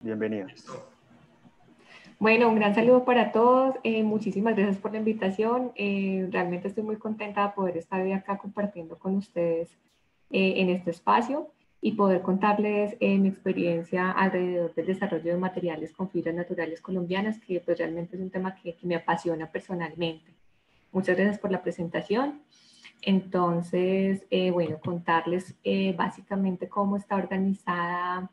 Bienvenida. Bueno, un gran saludo para todos. Muchísimas gracias por la invitación. Realmente estoy muy contenta de poder estar hoy acá compartiendo con ustedes en este espacio y poder contarles mi experiencia alrededor del desarrollo de materiales con fibras naturales colombianas, que pues realmente es un tema que me apasiona personalmente. Muchas gracias por la presentación. Entonces, bueno, contarles básicamente cómo está organizada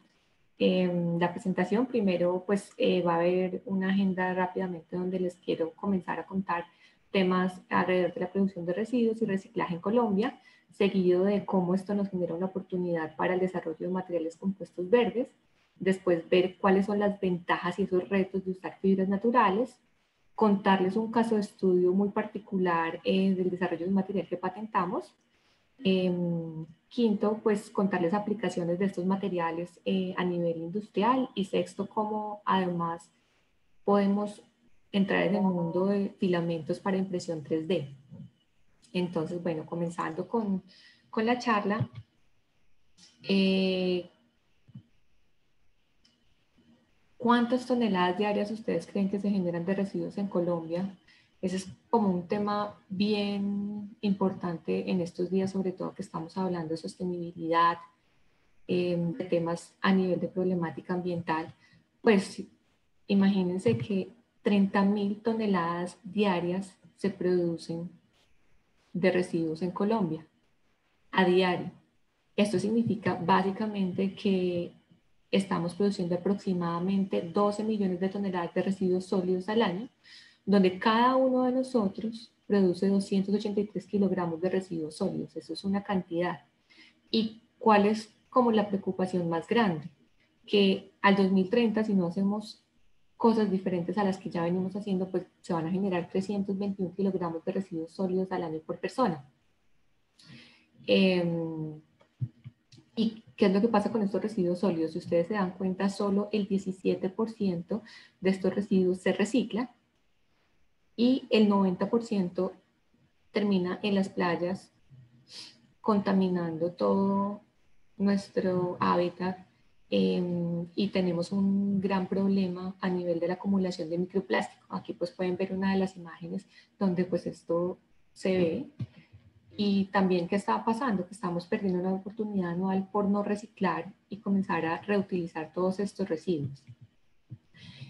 la presentación. Primero, pues va a haber una agenda rápidamente donde les quiero comenzar a contar temas alrededor de la producción de residuos y reciclaje en Colombia, seguido de cómo esto nos genera una oportunidad para el desarrollo de materiales compuestos verdes. Después, ver cuáles son las ventajas y esos retos de usar fibras naturales, contarles un caso de estudio muy particular del desarrollo de un material que patentamos. Quinto, pues contarles aplicaciones de estos materiales a nivel industrial. Y sexto, cómo además podemos entrar en el mundo de filamentos para impresión 3D. Entonces, bueno, comenzando con la charla, eh, ¿cuántas toneladas diarias ustedes creen que se generan de residuos en Colombia? Ese es como un tema bien importante en estos días, sobre todo que estamos hablando de sostenibilidad, de temas a nivel de problemática ambiental. Pues imagínense que 30.000 toneladas diarias se producen de residuos en Colombia a diario. Esto significa básicamente que estamos produciendo aproximadamente 12 millones de toneladas de residuos sólidos al año, donde cada uno de nosotros produce 283 kilogramos de residuos sólidos. Eso es una cantidad. ¿Y cuál es como la preocupación más grande? Que al 2030, si no hacemos cosas diferentes a las que ya venimos haciendo, pues se van a generar 321 kilogramos de residuos sólidos al año por persona. ¿Y qué es lo que pasa con estos residuos sólidos? Si ustedes se dan cuenta, solo el 17% de estos residuos se recicla y el 90% termina en las playas contaminando todo nuestro hábitat. Y tenemos un gran problema a nivel de la acumulación de microplástico. Aquí pues pueden ver una de las imágenes donde pues esto se ve. Y también qué está pasando, que estamos perdiendo una oportunidad anual por no reciclar y comenzar a reutilizar todos estos residuos.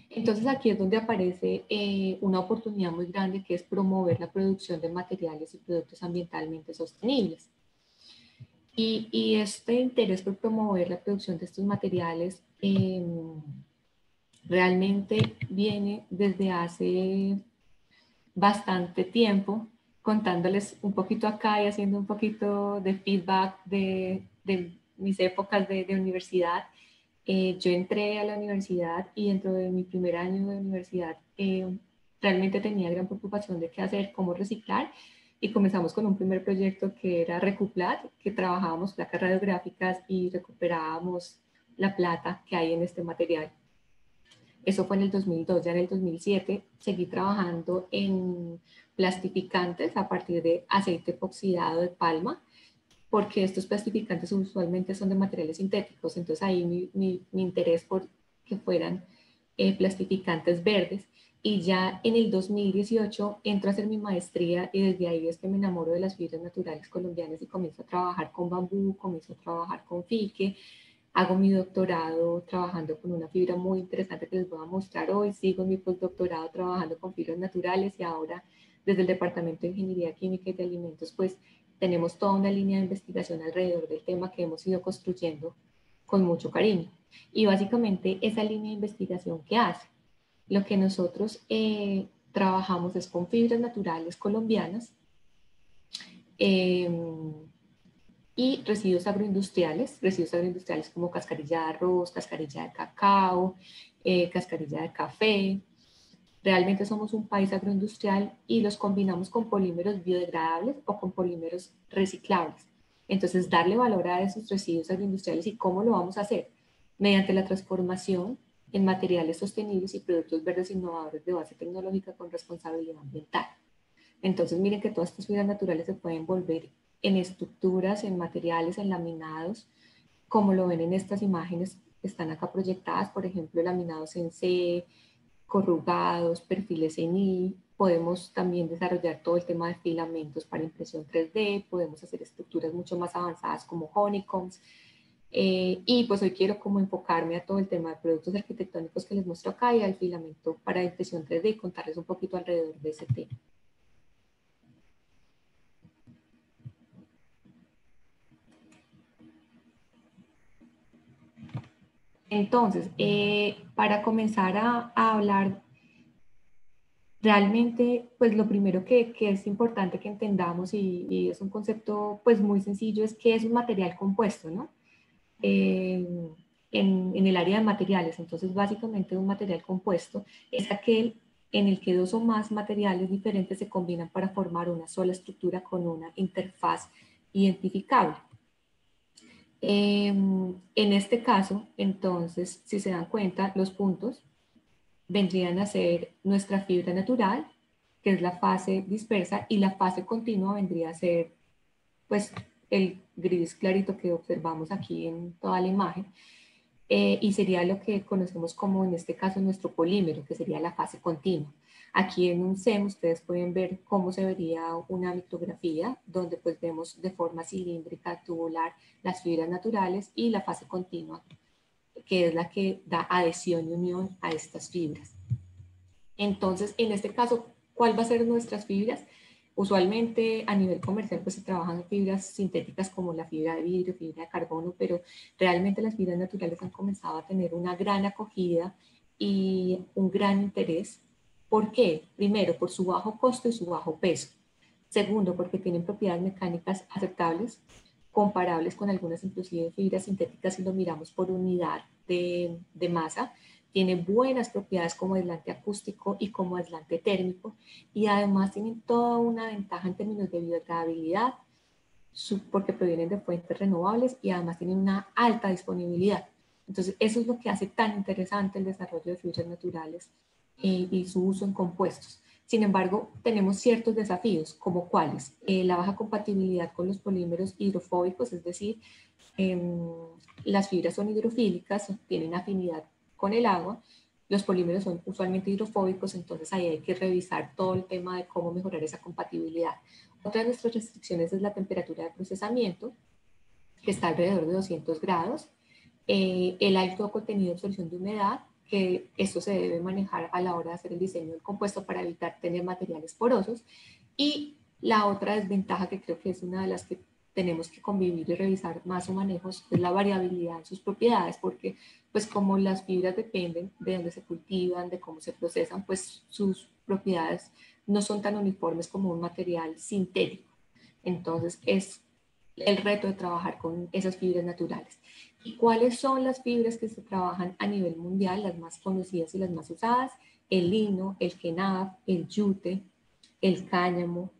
Entonces aquí es donde aparece una oportunidad muy grande, que es promover la producción de materiales y productos ambientalmente sostenibles. Y este interés por promover la producción de estos materiales realmente viene desde hace bastante tiempo, contándoles un poquito acá y haciendo un poquito de feedback de mis épocas de universidad. Yo entré a la universidad y dentro de mi primer año de universidad realmente tenía gran preocupación de qué hacer, cómo reciclar, y comenzamos con un primer proyecto que era Recuplat, que trabajábamos placas radiográficas y recuperábamos la plata que hay en este material. Eso fue en el 2002. Ya en el 2007 seguí trabajando en plastificantes a partir de aceite epoxidado de palma, porque estos plastificantes usualmente son de materiales sintéticos. Entonces ahí mi interés por que fueran plastificantes verdes. Y ya en el 2018 entro a hacer mi maestría y desde ahí es que me enamoro de las fibras naturales colombianas y comienzo a trabajar con bambú, comienzo a trabajar con fique. Hago mi doctorado trabajando con una fibra muy interesante que les voy a mostrar hoy. Sigo mi postdoctorado trabajando con fibras naturales y ahora desde el Departamento de Ingeniería Química y de Alimentos, pues tenemos toda una línea de investigación alrededor del tema que hemos ido construyendo con mucho cariño. Y básicamente esa línea de investigación que hace, lo que nosotros trabajamos es con fibras naturales colombianas, y residuos agroindustriales como cascarilla de arroz, cascarilla de cacao, cascarilla de café. Realmente somos un país agroindustrial y los combinamos con polímeros biodegradables o con polímeros reciclables. Entonces, darle valor a esos residuos agroindustriales. ¿Y cómo lo vamos a hacer? Mediante la transformación en materiales sostenibles y productos verdes innovadores de base tecnológica con responsabilidad ambiental. Entonces, miren que todas estas fibras naturales se pueden volver en estructuras, en materiales, en laminados, como lo ven en estas imágenes, están acá proyectadas, por ejemplo, laminados en C, corrugados, perfiles en I. Podemos también desarrollar todo el tema de filamentos para impresión 3D, podemos hacer estructuras mucho más avanzadas como honeycombs. Y pues hoy quiero como enfocarme a todo el tema de productos arquitectónicos que les muestro acá y al filamento para impresión 3D y contarles un poquito alrededor de ese tema. Entonces, para comenzar a hablar, realmente, pues lo primero que es importante que entendamos y es un concepto pues muy sencillo es que es un material compuesto, ¿no? En el área de materiales, entonces básicamente un material compuesto es aquel en el que dos o más materiales diferentes se combinan para formar una sola estructura con una interfaz identificable. En este caso, entonces, si se dan cuenta, los puntos vendrían a ser nuestra fibra natural, que es la fase dispersa, y la fase continua vendría a ser, pues, el gris clarito que observamos aquí en toda la imagen, y sería lo que conocemos como, en este caso, nuestro polímero, que sería la fase continua. Aquí en un SEM ustedes pueden ver cómo se vería una litografía, donde pues vemos de forma cilíndrica, tubular, las fibras naturales y la fase continua, que es la que da adhesión y unión a estas fibras. Entonces, en este caso, ¿cuál va a ser nuestras fibras? Usualmente a nivel comercial pues se trabajan fibras sintéticas como la fibra de vidrio, fibra de carbono, pero realmente las fibras naturales han comenzado a tener una gran acogida y un gran interés. ¿Por qué? Primero, por su bajo costo y su bajo peso. Segundo, porque tienen propiedades mecánicas aceptables, comparables con algunas inclusive fibras sintéticas si lo miramos por unidad de masa. Tiene buenas propiedades como aislante acústico y como aislante térmico, y además tienen toda una ventaja en términos de biodegradabilidad porque provienen de fuentes renovables y además tienen una alta disponibilidad. Entonces eso es lo que hace tan interesante el desarrollo de fibras naturales y su uso en compuestos. Sin embargo, tenemos ciertos desafíos, como cuáles: la baja compatibilidad con los polímeros hidrofóbicos, es decir, las fibras son hidrofílicas, tienen afinidad con el agua, los polímeros son usualmente hidrofóbicos, entonces ahí hay que revisar todo el tema de cómo mejorar esa compatibilidad. Otra de nuestras restricciones es la temperatura de procesamiento, que está alrededor de 200 grados, el alto contenido de absorción de humedad, que esto se debe manejar a la hora de hacer el diseño del compuesto para evitar tener materiales porosos, y la otra desventaja, que creo que es una de las que tenemos que convivir y revisar más o manejos, es la variabilidad en sus propiedades, porque pues como las fibras dependen de dónde se cultivan, de cómo se procesan, pues sus propiedades no son tan uniformes como un material sintético. Entonces es el reto de trabajar con esas fibras naturales. ¿Y cuáles son las fibras que se trabajan a nivel mundial, las más conocidas y las más usadas? El lino, el kenaf, el yute, el cáñamo,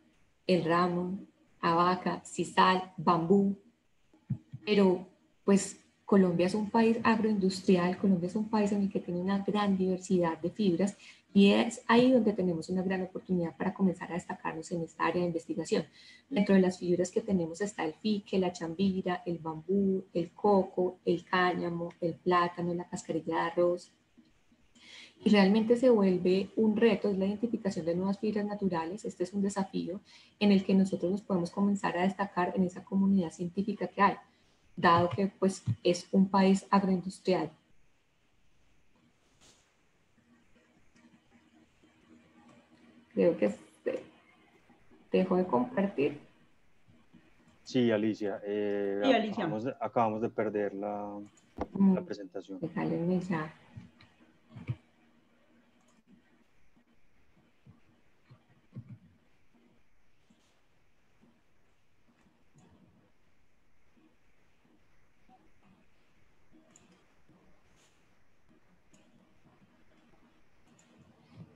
el ramón, abaca, sisal, bambú. Pero pues Colombia es un país agroindustrial, Colombia es un país en el que tiene una gran diversidad de fibras, y es ahí donde tenemos una gran oportunidad para comenzar a destacarnos en esta área de investigación. Dentro de las fibras que tenemos está el fique, la chambira, el bambú, el coco, el cáñamo, el plátano, la cascarilla de arroz. Y realmente se vuelve un reto, es la identificación de nuevas fibras naturales. Este es un desafío en el que nosotros nos podemos comenzar a destacar en esa comunidad científica que hay, dado que pues es un país agroindustrial. Creo que dejo de compartir. Sí, Alicia, Sí, Alicia. acabamos de perder la presentación. Déjale ya.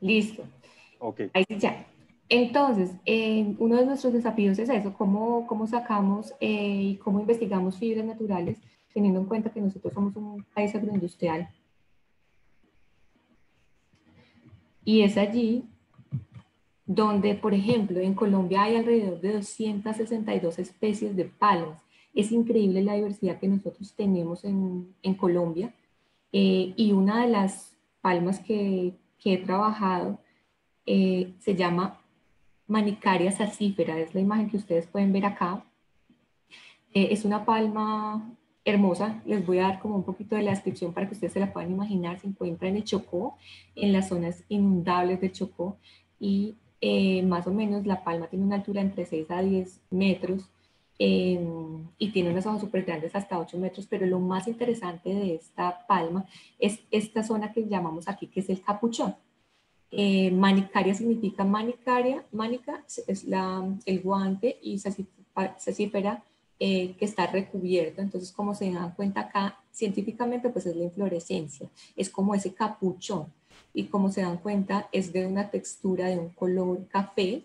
Listo. Ok. Ahí sí ya. Entonces, uno de nuestros desafíos es eso: cómo sacamos y cómo investigamos fibras naturales, teniendo en cuenta que nosotros somos un país agroindustrial. Y es allí donde, por ejemplo, en Colombia hay alrededor de 262 especies de palmas. Es increíble la diversidad que nosotros tenemos en Colombia. Y una de las palmas que he trabajado se llama Manicaria sassifera, es la imagen que ustedes pueden ver acá. Es una palma hermosa, les voy a dar como un poquito de la descripción para que ustedes se la puedan imaginar. Se encuentra en el Chocó, en las zonas inundables del Chocó, y más o menos la palma tiene una altura entre 6 a 10 metros, y tiene unas hojas súper grandes hasta 8 metros, pero lo más interesante de esta palma es esta zona que llamamos aquí, que es el capuchón. Manicaria significa manicaria, manica es el guante, y sassifera que está recubierto. Entonces, como se dan cuenta acá, científicamente pues es la inflorescencia, es como ese capuchón, y como se dan cuenta es de una textura de un color café.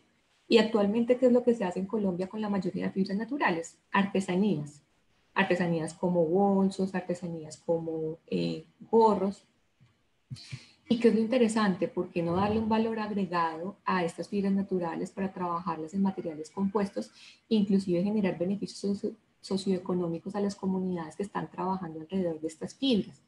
Y actualmente, ¿qué es lo que se hace en Colombia con la mayoría de fibras naturales? Artesanías, artesanías como bolsos, artesanías como gorros. ¿Y qué es lo interesante? ¿Por qué no darle un valor agregado a estas fibras naturales para trabajarlas en materiales compuestos, inclusive generar beneficios socioeconómicos a las comunidades que están trabajando alrededor de estas fibras?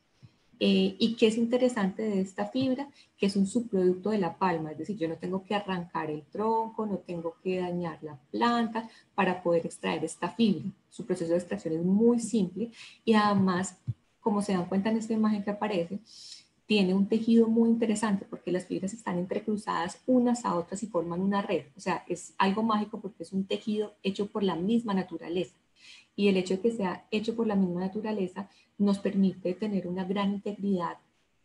¿Y qué es interesante de esta fibra? Que es un subproducto de la palma, es decir, yo no tengo que arrancar el tronco, no tengo que dañar la planta para poder extraer esta fibra. Su proceso de extracción es muy simple, y además, como se dan cuenta en esta imagen que aparece, tiene un tejido muy interesante porque las fibras están entrecruzadas unas a otras y forman una red. O sea, es algo mágico porque es un tejido hecho por la misma naturaleza. Y el hecho de que sea hecho por la misma naturaleza nos permite tener una gran integridad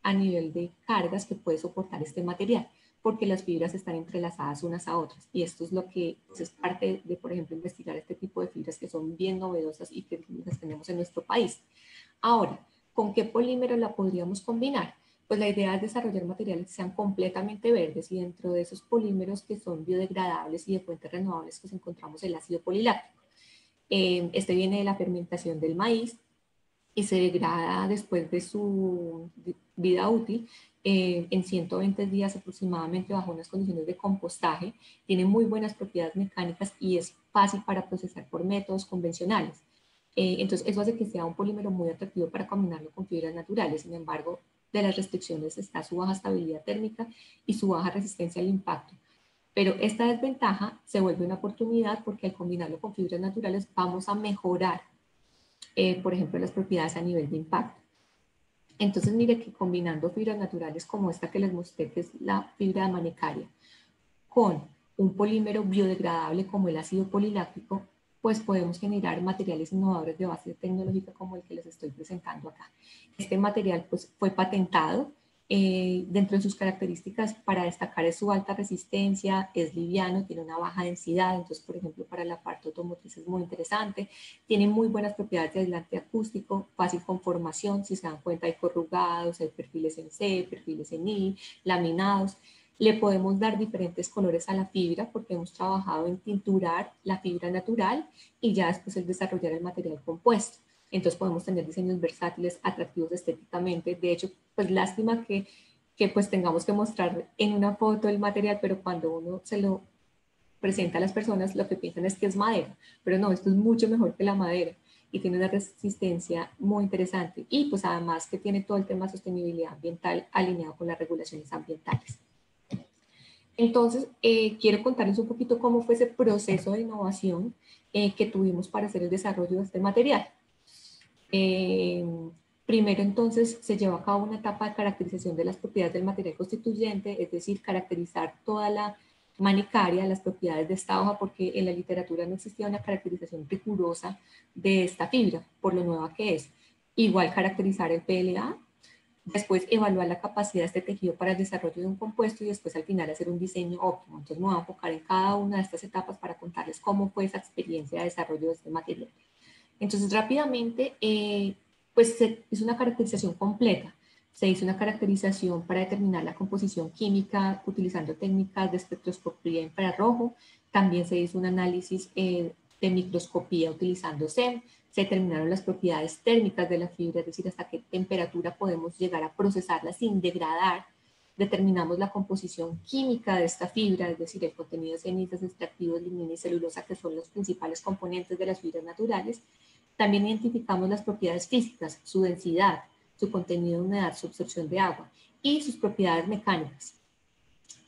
a nivel de cargas que puede soportar este material, porque las fibras están entrelazadas unas a otras. Y esto es lo que es parte de, por ejemplo, investigar este tipo de fibras que son bien novedosas y que las tenemos en nuestro país. Ahora, ¿con qué polímero la podríamos combinar? Pues la idea es desarrollar materiales que sean completamente verdes, y dentro de esos polímeros que son biodegradables y de fuentes renovables pues encontramos el ácido poliláctico. Este viene de la fermentación del maíz y se degrada después de su vida útil en 120 días aproximadamente bajo unas condiciones de compostaje. Tiene muy buenas propiedades mecánicas y es fácil para procesar por métodos convencionales. Entonces eso hace que sea un polímero muy atractivo para combinarlo con fibras naturales. Sin embargo, de las restricciones está su baja estabilidad térmica y su baja resistencia al impacto. Pero esta desventaja se vuelve una oportunidad porque al combinarlo con fibras naturales vamos a mejorar, por ejemplo, las propiedades a nivel de impacto. Entonces, mire que combinando fibras naturales como esta que les mostré, que es la fibra de manicaria, con un polímero biodegradable como el ácido poliláctico, pues podemos generar materiales innovadores de base tecnológica como el que les estoy presentando acá. Este material pues fue patentado. Dentro de sus características para destacar es su alta resistencia, es liviano, tiene una baja densidad. Entonces, por ejemplo, para la parte automotriz es muy interesante. Tiene muy buenas propiedades de aislante acústico, fácil conformación. Si se dan cuenta, hay corrugados, hay perfiles en C, perfiles en I, laminados. Le podemos dar diferentes colores a la fibra porque hemos trabajado en tinturar la fibra natural y ya después el desarrollar el material compuesto. Entonces podemos tener diseños versátiles, atractivos estéticamente. De hecho, pues lástima que pues tengamos que mostrar en una foto el material, pero cuando uno se lo presenta a las personas lo que piensan es que es madera, pero no, esto es mucho mejor que la madera y tiene una resistencia muy interesante, y pues además que tiene todo el tema de sostenibilidad ambiental alineado con las regulaciones ambientales. Entonces, quiero contarles un poquito cómo fue ese proceso de innovación que tuvimos para hacer el desarrollo de este material. Primero, entonces, se llevó a cabo una etapa de caracterización de las propiedades del material constituyente, es decir, caracterizar toda la manicaria, las propiedades de esta hoja, porque en la literatura no existía una caracterización rigurosa de esta fibra, por lo nueva que es. Igual caracterizar el PLA, después evaluar la capacidad de este tejido para el desarrollo de un compuesto, y después al final hacer un diseño óptimo. Entonces me voy a enfocar en cada una de estas etapas para contarles cómo fue esa experiencia de desarrollo de este material. Entonces rápidamente, pues se hizo una caracterización completa. Se hizo una caracterización para determinar la composición química utilizando técnicas de espectroscopía infrarrojo. También se hizo un análisis de microscopía utilizando SEM. Se determinaron las propiedades térmicas de la fibra, es decir, hasta qué temperatura podemos llegar a procesarla sin degradar. Determinamos la composición química de esta fibra, es decir, el contenido de cenizas, extractivos, lignina y celulosa, que son los principales componentes de las fibras naturales. También identificamos las propiedades físicas, su densidad, su contenido de humedad, su absorción de agua y sus propiedades mecánicas.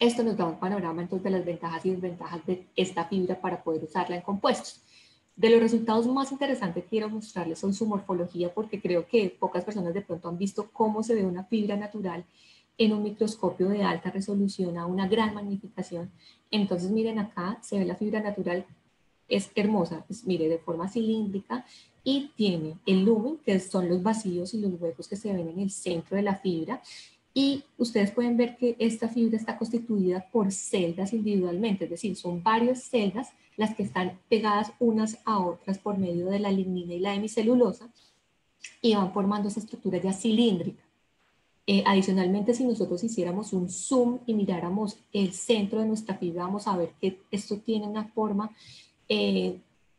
Esto nos da un panorama entonces de las ventajas y desventajas de esta fibra para poder usarla en compuestos. De los resultados más interesantes que quiero mostrarles son su morfología, porque creo que pocas personas de pronto han visto cómo se ve una fibra natural en un microscopio de alta resolución a una gran magnificación. Entonces miren acá, se ve la fibra natural, es hermosa, pues, mire, de forma cilíndrica y tiene el lumen, que son los vacíos y los huecos que se ven en el centro de la fibra. Y ustedes pueden ver que esta fibra está constituida por celdas individualmente, es decir, son varias celdas las que están pegadas unas a otras por medio de la lignina y la hemicelulosa y van formando esa estructura ya cilíndrica. Adicionalmente, si nosotros hiciéramos un zoom y miráramos el centro de nuestra fibra, vamos a ver que esto tiene una forma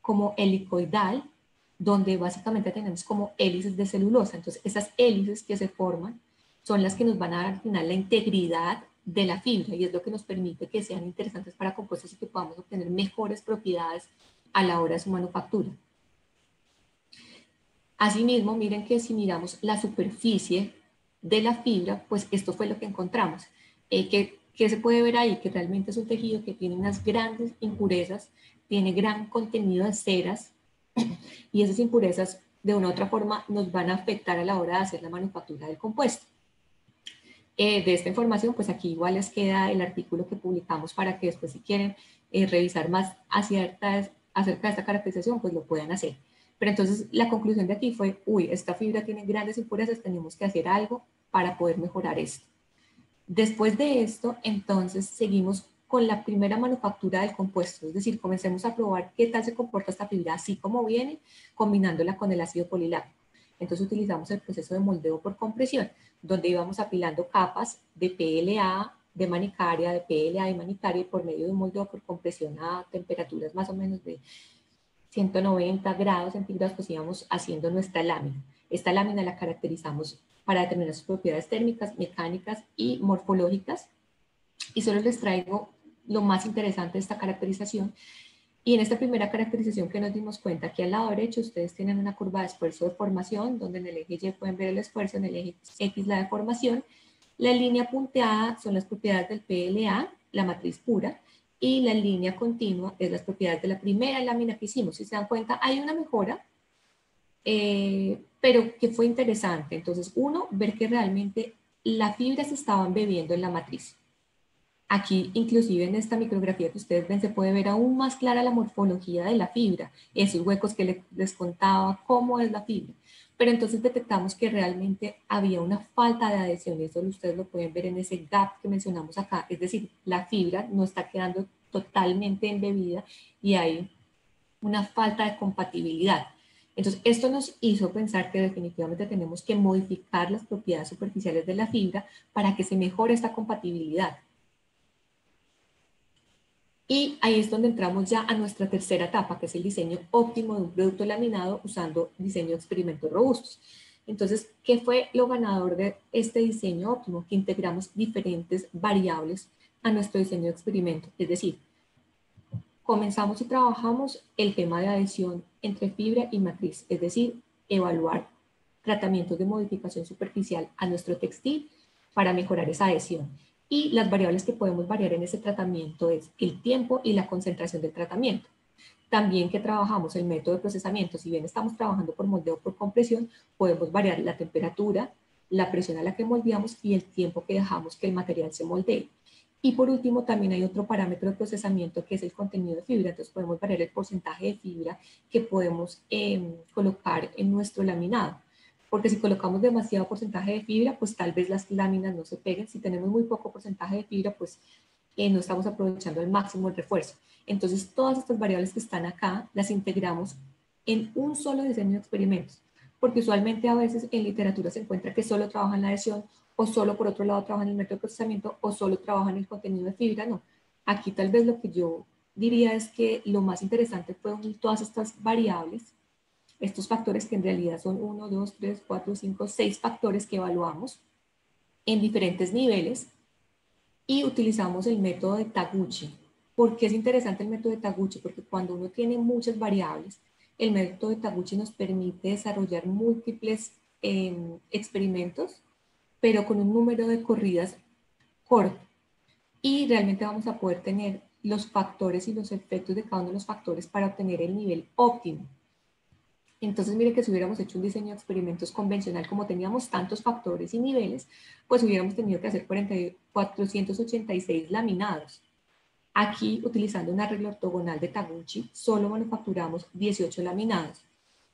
como helicoidal, donde básicamente tenemos como hélices de celulosa. Entonces, esas hélices que se forman son las que nos van a dar al final la integridad de la fibra y es lo que nos permite que sean interesantes para compuestos y que podamos obtener mejores propiedades a la hora de su manufactura. Asimismo, miren que si miramos la superficie de la fibra, pues esto fue lo que encontramos. ¿Qué se puede ver ahí? Que realmente es un tejido que tiene unas grandes impurezas, tiene gran contenido de ceras y esas impurezas de una u otra forma nos van a afectar a la hora de hacer la manufactura del compuesto. De esta información, pues aquí igual les queda el artículo que publicamos para que después si quieren revisar más acerca de esta caracterización, pues lo puedan hacer. Pero entonces la conclusión de aquí fue, uy, esta fibra tiene grandes impurezas, tenemos que hacer algo para poder mejorar esto. Después de esto, entonces seguimos con la primera manufactura del compuesto, es decir, comencemos a probar qué tal se comporta esta fibra así como viene, combinándola con el ácido poliláctico. Entonces utilizamos el proceso de moldeo por compresión, donde íbamos apilando capas de PLA, de manicaria, de PLA y manicaria por medio de un moldeo por compresión a temperaturas más o menos de 190 grados centígrados, pues íbamos haciendo nuestra lámina. Esta lámina la caracterizamos para determinar sus propiedades térmicas, mecánicas y morfológicas. Y solo les traigo lo más interesante de esta caracterización. Y en esta primera caracterización que nos dimos cuenta que al lado derecho ustedes tienen una curva de esfuerzo de formación, donde en el eje Y pueden ver el esfuerzo, en el eje X la deformación. La línea punteada son las propiedades del PLA, la matriz pura, y la línea continua es las propiedades de la primera lámina que hicimos. Si se dan cuenta, hay una mejora, pero que fue interesante. Entonces, uno, ver que realmente las fibras se estaban bebiendo en la matriz. Aquí, inclusive en esta micrografía que ustedes ven, se puede ver aún más clara la morfología de la fibra, esos huecos que les contaba, cómo es la fibra. Pero entonces detectamos que realmente había una falta de adhesión, y eso ustedes lo pueden ver en ese gap que mencionamos acá, es decir, la fibra no está quedando totalmente embebida y hay una falta de compatibilidad. Entonces, esto nos hizo pensar que definitivamente tenemos que modificar las propiedades superficiales de la fibra para que se mejore esta compatibilidad. Y ahí es donde entramos ya a nuestra tercera etapa, que es el diseño óptimo de un producto laminado usando diseño de experimentos robustos. Entonces, ¿qué fue lo ganador de este diseño óptimo? Que integramos diferentes variables a nuestro diseño de experimento. Es decir, comenzamos y trabajamos el tema de adhesión entre fibra y matriz, es decir, evaluar tratamientos de modificación superficial a nuestro textil para mejorar esa adhesión. Y las variables que podemos variar en ese tratamiento es el tiempo y la concentración del tratamiento. También que trabajamos el método de procesamiento, si bien estamos trabajando por moldeo por compresión, podemos variar la temperatura, la presión a la que moldeamos y el tiempo que dejamos que el material se moldee. Y por último, también hay otro parámetro de procesamiento que es el contenido de fibra. Entonces podemos variar el porcentaje de fibra que podemos colocar en nuestro laminado. Porque si colocamos demasiado porcentaje de fibra, pues tal vez las láminas no se peguen. Si tenemos muy poco porcentaje de fibra, pues no estamos aprovechando al máximo el refuerzo. Entonces todas estas variables que están acá las integramos en un solo diseño de experimentos. Porque usualmente a veces en literatura se encuentra que solo trabajan la adhesión o solo por otro lado trabajan el método de procesamiento o solo trabajan el contenido de fibra. No, aquí tal vez lo que yo diría es que lo más interesante fue unir todas estas variables, estos factores que en realidad son 1, 2, 3, 4, 5, 6 factores que evaluamos en diferentes niveles y utilizamos el método de Taguchi. ¿Por qué es interesante el método de Taguchi? Porque cuando uno tiene muchas variables, el método de Taguchi nos permite desarrollar múltiples experimentos, pero con un número de corridas corto. Y realmente vamos a poder tener los factores y los efectos de cada uno de los factores para obtener el nivel óptimo. Entonces, mire que si hubiéramos hecho un diseño de experimentos convencional, como teníamos tantos factores y niveles, pues hubiéramos tenido que hacer 486 laminados. Aquí, utilizando una regla ortogonal de Taguchi, solo manufacturamos 18 laminados.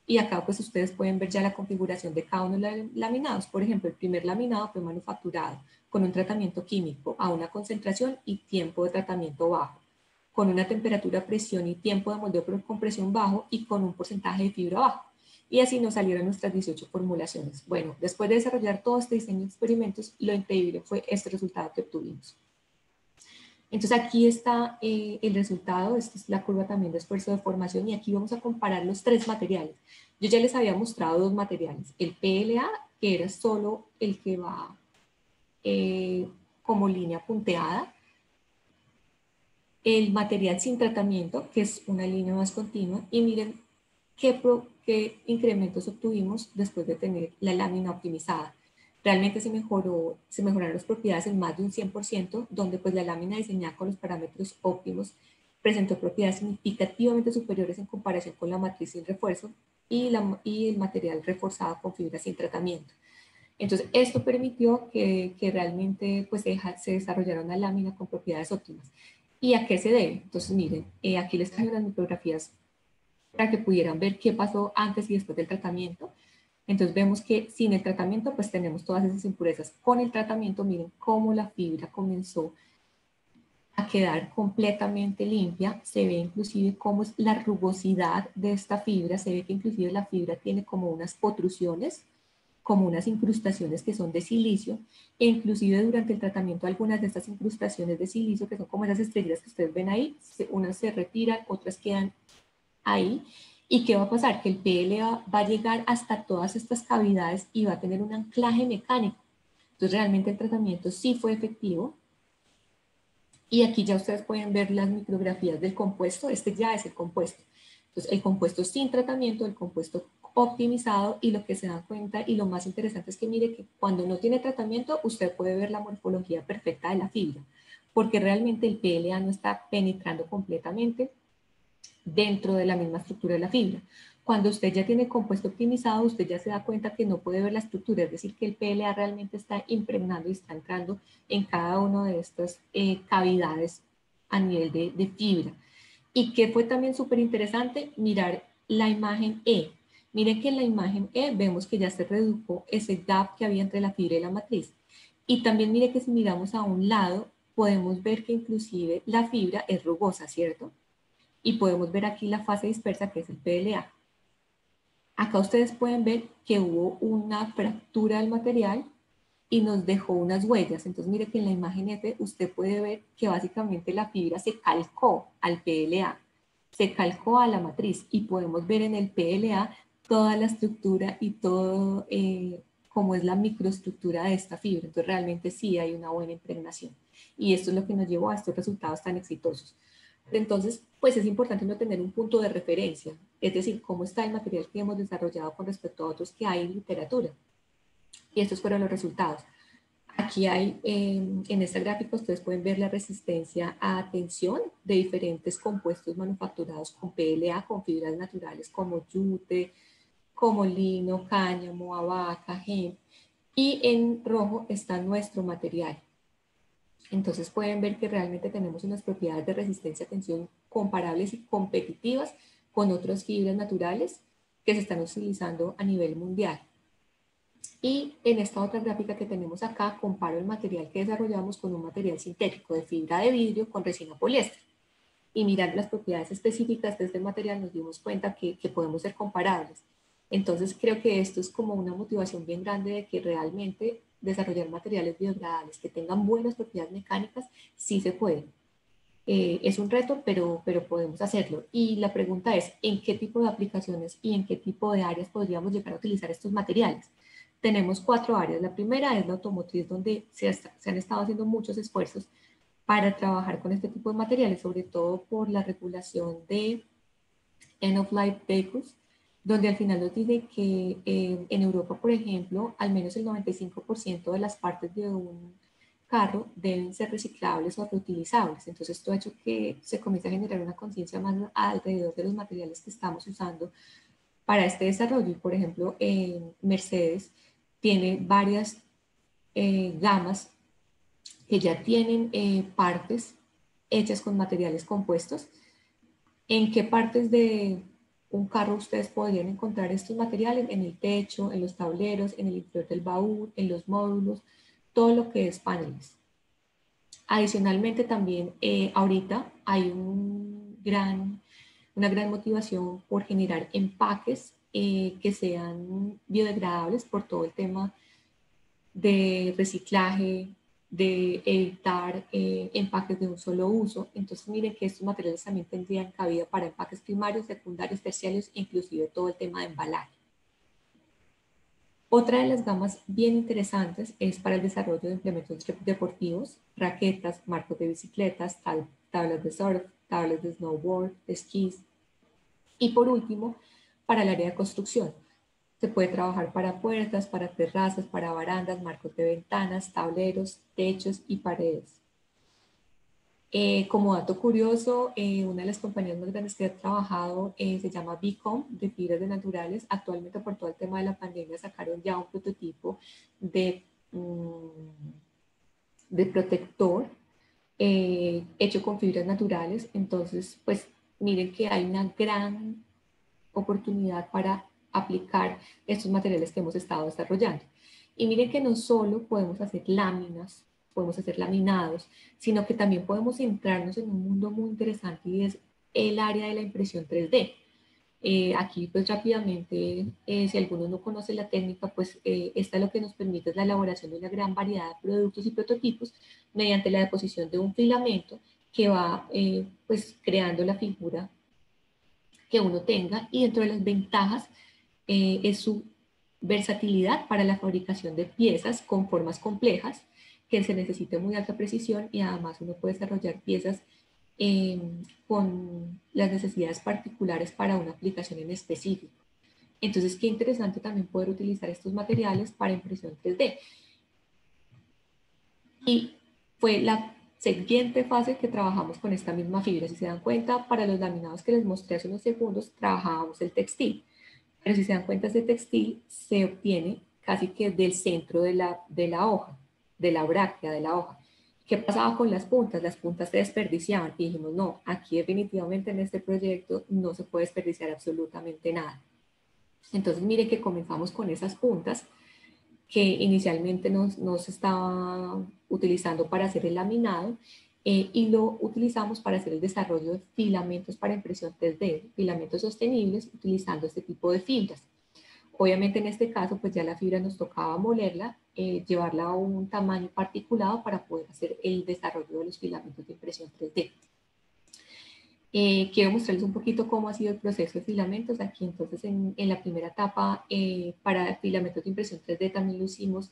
Y acá, pues, ustedes pueden ver ya la configuración de cada uno de los laminados. Por ejemplo, el primer laminado fue manufacturado con un tratamiento químico a una concentración y tiempo de tratamiento bajo, con una temperatura, presión y tiempo de moldeo por compresión bajo y con un porcentaje de fibra bajo. Y así nos salieron nuestras 18 formulaciones. Bueno, después de desarrollar todo este diseño de experimentos, lo increíble fue este resultado que obtuvimos. Entonces aquí está el resultado, esta es la curva también de esfuerzo de formación y aquí vamos a comparar los 3 materiales. Yo ya les había mostrado 2 materiales, el PLA, que era solo el que va como línea punteada, el material sin tratamiento, que es una línea más continua, y miren qué incrementos obtuvimos después de tener la lámina optimizada. Realmente se mejoraron las propiedades en más de un 100%, donde pues la lámina diseñada con los parámetros óptimos presentó propiedades significativamente superiores en comparación con la matriz sin refuerzo y el material reforzado con fibra sin tratamiento. Entonces, esto permitió que realmente pues, se desarrollara una lámina con propiedades óptimas. ¿Y a qué se debe? Entonces, miren, aquí les traigo unas micrografías para que pudieran ver qué pasó antes y después del tratamiento. Entonces vemos que sin el tratamiento pues tenemos todas esas impurezas. Con el tratamiento miren cómo la fibra comenzó a quedar completamente limpia. Se ve inclusive cómo es la rugosidad de esta fibra. Se ve que inclusive la fibra tiene como unas protrusiones, como unas incrustaciones que son de silicio. E inclusive durante el tratamiento algunas de estas incrustaciones de silicio, que son como esas estrellas que ustedes ven ahí, unas se retiran, otras quedan ahí. ¿Y qué va a pasar? Que el PLA va a llegar hasta todas estas cavidades y va a tener un anclaje mecánico. Entonces realmente el tratamiento sí fue efectivo. Y aquí ya ustedes pueden ver las micrografías del compuesto. Este ya es el compuesto. Entonces el compuesto sin tratamiento, el compuesto optimizado, y lo que se da cuenta y lo más interesante es que mire que cuando no tiene tratamiento usted puede ver la morfología perfecta de la fibra, porque realmente el PLA no está penetrando completamente dentro de la misma estructura de la fibra. Cuando usted ya tiene el compuesto optimizado, usted ya se da cuenta que no puede ver la estructura, es decir, que el PLA realmente está impregnando y está entrando en cada una de estas cavidades a nivel de fibra. Y que fue también súper interesante mirar la imagen E. Miren que en la imagen E vemos que ya se redujo ese gap que había entre la fibra y la matriz. Y también mire que si miramos a un lado, podemos ver que inclusive la fibra es rugosa, ¿cierto? Y podemos ver aquí la fase dispersa, que es el PLA. Acá ustedes pueden ver que hubo una fractura del material y nos dejó unas huellas. Entonces mire que en la imagen F usted puede ver que básicamente la fibra se calcó al PLA, se calcó a la matriz, y podemos ver en el PLA toda la estructura y todo cómo es la microestructura de esta fibra. Entonces realmente sí hay una buena impregnación. Y esto es lo que nos llevó a estos resultados tan exitosos. Entonces, pues es importante no tener un punto de referencia, es decir, cómo está el material que hemos desarrollado con respecto a otros que hay en literatura. Y estos fueron los resultados. Aquí hay, en esta gráfica ustedes pueden ver la resistencia a tensión de diferentes compuestos manufacturados con PLA, con fibras naturales como yute, como lino, cáñamo, abaca, hemp. Y en rojo está nuestro material. Entonces pueden ver que realmente tenemos unas propiedades de resistencia a tensión comparables y competitivas con otras fibras naturales que se están utilizando a nivel mundial. Y en esta otra gráfica que tenemos acá, comparo el material que desarrollamos con un material sintético de fibra de vidrio con resina poliéster. Y mirando las propiedades específicas de este material nos dimos cuenta que podemos ser comparables. Entonces creo que esto es como una motivación bien grande de que realmente desarrollar materiales biodegradables que tengan buenas propiedades mecánicas sí se puede. Es un reto, pero podemos hacerlo. Y la pregunta es, ¿en qué tipo de aplicaciones y en qué tipo de áreas podríamos llegar a utilizar estos materiales? Tenemos 4 áreas. La primera es la automotriz, donde se han estado haciendo muchos esfuerzos para trabajar con este tipo de materiales, sobre todo por la regulación de end-of-life vehicles, donde al final nos dice que en Europa, por ejemplo, al menos el 95% de las partes de un carro deben ser reciclables o reutilizables. Entonces, esto ha hecho que se comience a generar una conciencia más alrededor de los materiales que estamos usando para este desarrollo. Y, por ejemplo, Mercedes tiene varias gamas que ya tienen partes hechas con materiales compuestos. ¿En qué partes de un carro ustedes podrían encontrar estos materiales? En el techo, en los tableros, en el interior del baúl, en los módulos, todo lo que es paneles. Adicionalmente también ahorita hay una gran motivación por generar empaques que sean biodegradables por todo el tema de reciclaje, de evitar empaques de un solo uso. Entonces miren que estos materiales también tendrían cabida para empaques primarios, secundarios, terciarios, inclusive todo el tema de embalaje. Otra de las gamas bien interesantes es para el desarrollo de implementos deportivos, raquetas, marcos de bicicletas, tablas de surf, tablas de snowboard, esquís. Y por último, para el área de construcción. Se puede trabajar para puertas, para terrazas, para barandas, marcos de ventanas, tableros, techos y paredes. Como dato curioso, una de las compañías más grandes que he trabajado se llama Bicom, de fibras de naturales. Actualmente, por todo el tema de la pandemia, sacaron ya un prototipo de protector hecho con fibras naturales. Entonces, pues miren que hay una gran oportunidad para aplicar estos materiales que hemos estado desarrollando. Y miren que no solo podemos hacer láminas, podemos hacer laminados, sino que también podemos centrarnos en un mundo muy interesante y es el área de la impresión 3D. Aquí pues rápidamente, si alguno no conoce la técnica, pues esta lo que nos permite es la elaboración de una gran variedad de productos y prototipos mediante la deposición de un filamento que va pues creando la figura que uno tenga, y dentro de las ventajas es su versatilidad para la fabricación de piezas con formas complejas que se necesita muy alta precisión, y además uno puede desarrollar piezas con las necesidades particulares para una aplicación en específico. Entonces, qué interesante también poder utilizar estos materiales para impresión 3D. Y fue la siguiente fase que trabajamos con esta misma fibra. Si se dan cuenta, para los laminados que les mostré hace unos segundos, trabajábamos el textil. Pero si se dan cuenta, ese textil se obtiene casi que del centro de la hoja, de la bráctea de la hoja. ¿Qué pasaba con las puntas? Las puntas se desperdiciaban y dijimos, no, aquí definitivamente en este proyecto no se puede desperdiciar absolutamente nada. Entonces, mire que comenzamos con esas puntas que inicialmente nos estaba utilizando para hacer el laminado y lo utilizamos para hacer el desarrollo de filamentos para impresión 3D, filamentos sostenibles utilizando este tipo de fibras. Obviamente en este caso pues ya la fibra nos tocaba molerla, llevarla a un tamaño particulado para poder hacer el desarrollo de los filamentos de impresión 3D. Quiero mostrarles un poquito cómo ha sido el proceso de filamentos. Aquí entonces en la primera etapa para filamentos de impresión 3D también lo hicimos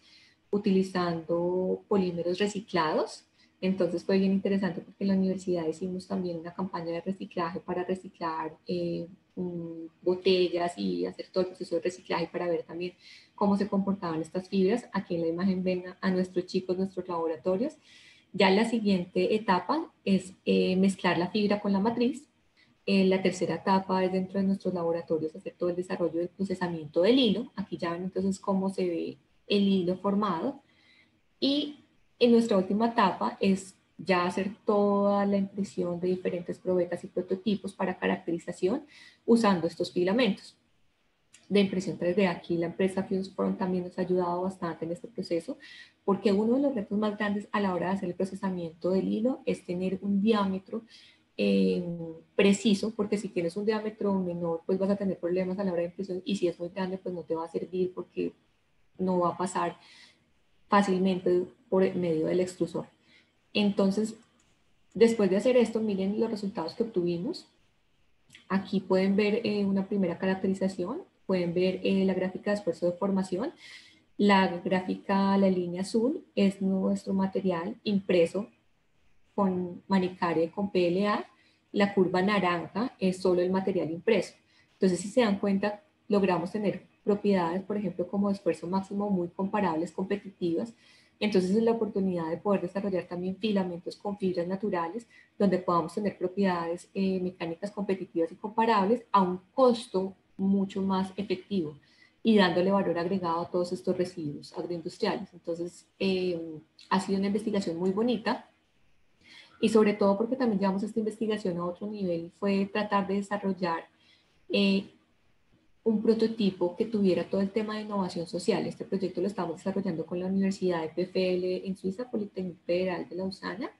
utilizando polímeros reciclados. Entonces fue bien interesante porque en la universidad hicimos también una campaña de reciclaje para reciclar botellas y hacer todo el proceso de reciclaje para ver también cómo se comportaban estas fibras. Aquí en la imagen ven a nuestros chicos, nuestros laboratorios. Ya la siguiente etapa es mezclar la fibra con la matriz. La tercera etapa es dentro de nuestros laboratorios hacer todo el desarrollo del procesamiento del hilo. Aquí ya ven entonces cómo se ve el hilo formado. Y en nuestra última etapa es ya hacer toda la impresión de diferentes probetas y prototipos para caracterización usando estos filamentos de impresión 3D. Aquí la empresa FuseForm también nos ha ayudado bastante en este proceso, porque uno de los retos más grandes a la hora de hacer el procesamiento del hilo es tener un diámetro preciso, porque si tienes un diámetro menor, pues vas a tener problemas a la hora de impresión, y si es muy grande, pues no te va a servir porque no va a pasar fácilmente por medio del extrusor. Entonces, después de hacer esto, miren los resultados que obtuvimos. Aquí pueden ver una primera caracterización, pueden ver la gráfica de esfuerzo de formación. La gráfica, la línea azul, es nuestro material impreso con manicaria con PLA. La curva naranja es solo el material impreso. Entonces, si se dan cuenta, logramos tener propiedades, por ejemplo, como de esfuerzo máximo muy comparables, competitivas. Entonces es la oportunidad de poder desarrollar también filamentos con fibras naturales, donde podamos tener propiedades mecánicas competitivas y comparables a un costo mucho más efectivo y dándole valor agregado a todos estos residuos agroindustriales. Entonces, ha sido una investigación muy bonita y sobre todo porque también llevamos esta investigación a otro nivel, fue tratar de desarrollar eh, un prototipo que tuviera todo el tema de innovación social. Este proyecto lo estamos desarrollando con la Universidad de PFL en Suiza, Politécnico Federal de Lausana,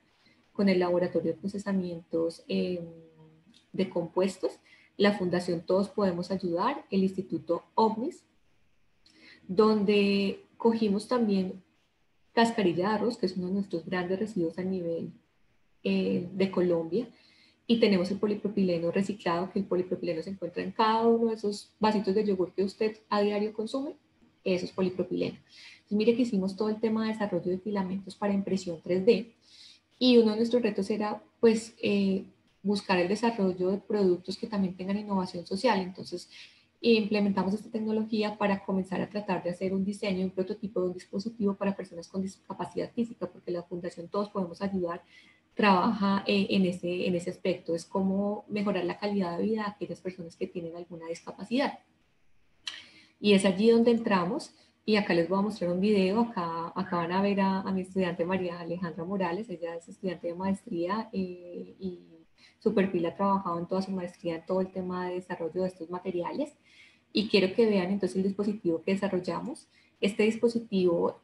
con el Laboratorio de Procesamientos de Compuestos, la Fundación Todos Podemos Ayudar, el Instituto OVNIS, donde cogimos también cascarilla de arroz, que es uno de nuestros grandes residuos a nivel de Colombia, y tenemos el polipropileno reciclado, que el polipropileno se encuentra en cada uno de esos vasitos de yogur que usted a diario consume, eso es polipropileno. Entonces, mire que hicimos todo el tema de desarrollo de filamentos para impresión 3D, y uno de nuestros retos era, pues, buscar el desarrollo de productos que también tengan innovación social. Entonces, implementamos esta tecnología para comenzar a tratar de hacer un diseño, un prototipo de un dispositivo para personas con discapacidad física, porque la Fundación Todos Podemos Ayudar trabaja en ese aspecto, es cómo mejorar la calidad de vida de aquellas personas que tienen alguna discapacidad. Y es allí donde entramos, y acá les voy a mostrar un video, acá van a ver a mi estudiante María Alejandra Morales, ella es estudiante de maestría y su perfil ha trabajado en toda su maestría en todo el tema de desarrollo de estos materiales, y quiero que vean entonces el dispositivo que desarrollamos. Este dispositivo,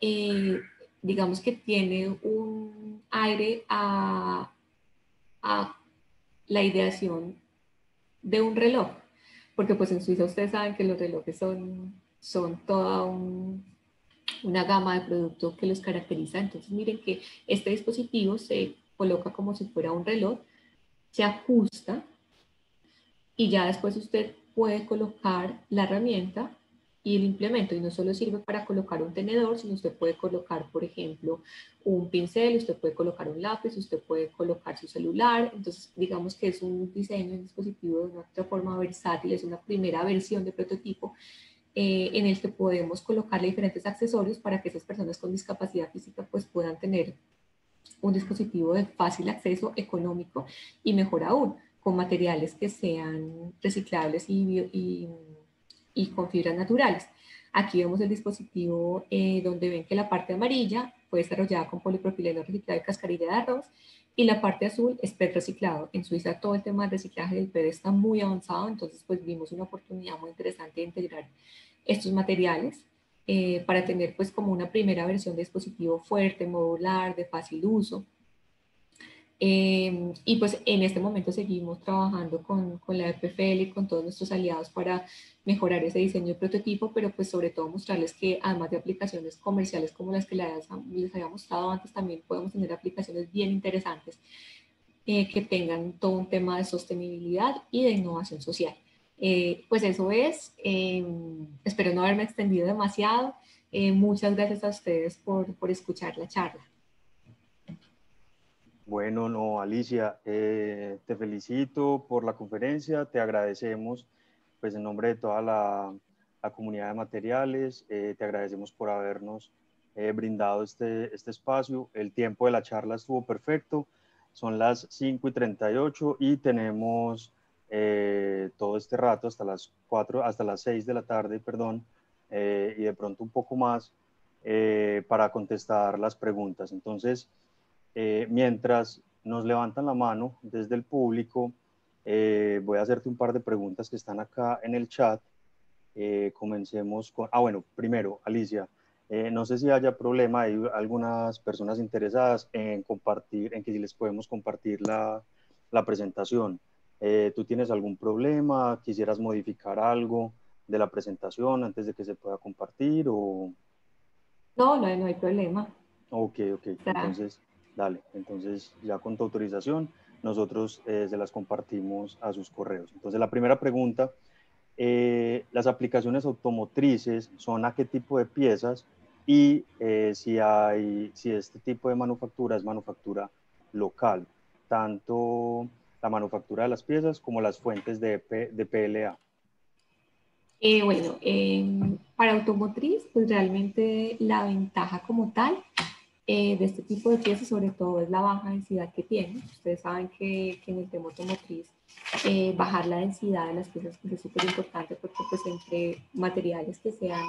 digamos que tiene un aire a la ideación de un reloj, porque pues en Suiza ustedes saben que los relojes son toda una gama de productos que los caracteriza. Entonces miren que este dispositivo se coloca como si fuera un reloj, se ajusta y ya después usted puede colocar la herramienta y el implemento, y no solo sirve para colocar un tenedor, sino usted puede colocar, por ejemplo, un pincel, usted puede colocar un lápiz, usted puede colocar su celular. Entonces digamos que es un diseño, un dispositivo de una otra forma versátil, es una primera versión de prototipo en el que podemos colocarle diferentes accesorios para que esas personas con discapacidad física pues puedan tener un dispositivo de fácil acceso, económico y mejor aún, con materiales que sean reciclables y con fibras naturales. Aquí vemos el dispositivo donde ven que la parte amarilla fue desarrollada con polipropileno reciclado y cascarilla de arroz, y la parte azul es PET reciclado. En Suiza todo el tema del reciclaje del PET está muy avanzado, entonces pues vimos una oportunidad muy interesante de integrar estos materiales para tener pues como una primera versión de dispositivo fuerte, modular, de fácil uso. Y pues en este momento seguimos trabajando con la EPFL y con todos nuestros aliados para mejorar ese diseño de prototipo, pero pues sobre todo mostrarles que además de aplicaciones comerciales como las que les había mostrado antes, también podemos tener aplicaciones bien interesantes que tengan todo un tema de sostenibilidad y de innovación social. Pues eso es, espero no haberme extendido demasiado. Muchas gracias a ustedes por escuchar la charla. Bueno, no, Alicia, te felicito por la conferencia, te agradecemos pues en nombre de toda la comunidad de materiales, te agradecemos por habernos brindado este espacio. El tiempo de la charla estuvo perfecto, son las 5:38 y tenemos todo este rato hasta las 4, hasta las 6 de la tarde, perdón, y de pronto un poco más para contestar las preguntas. Entonces, mientras nos levantan la mano desde el público, voy a hacerte un par de preguntas que están acá en el chat. Comencemos con, bueno, primero, Alicia, no sé si haya problema, hay algunas personas interesadas en compartir, en que si les podemos compartir la presentación. ¿Tú tienes algún problema? ¿Quisieras modificar algo de la presentación antes de que se pueda compartir? O... No hay problema. Ok, Está. entonces, dale, entonces ya con tu autorización, nosotros se las compartimos a sus correos. Entonces, la primera pregunta, ¿las aplicaciones automotrices son a qué tipo de piezas? Y si este tipo de manufactura es manufactura local, tanto la manufactura de las piezas como las fuentes de PLA. Bueno, para automotriz, pues realmente la ventaja como tal de este tipo de piezas, sobre todo, es la baja densidad que tiene. Ustedes saben que en el tema automotriz, bajar la densidad de las piezas pues, es súper importante porque pues entre materiales que sean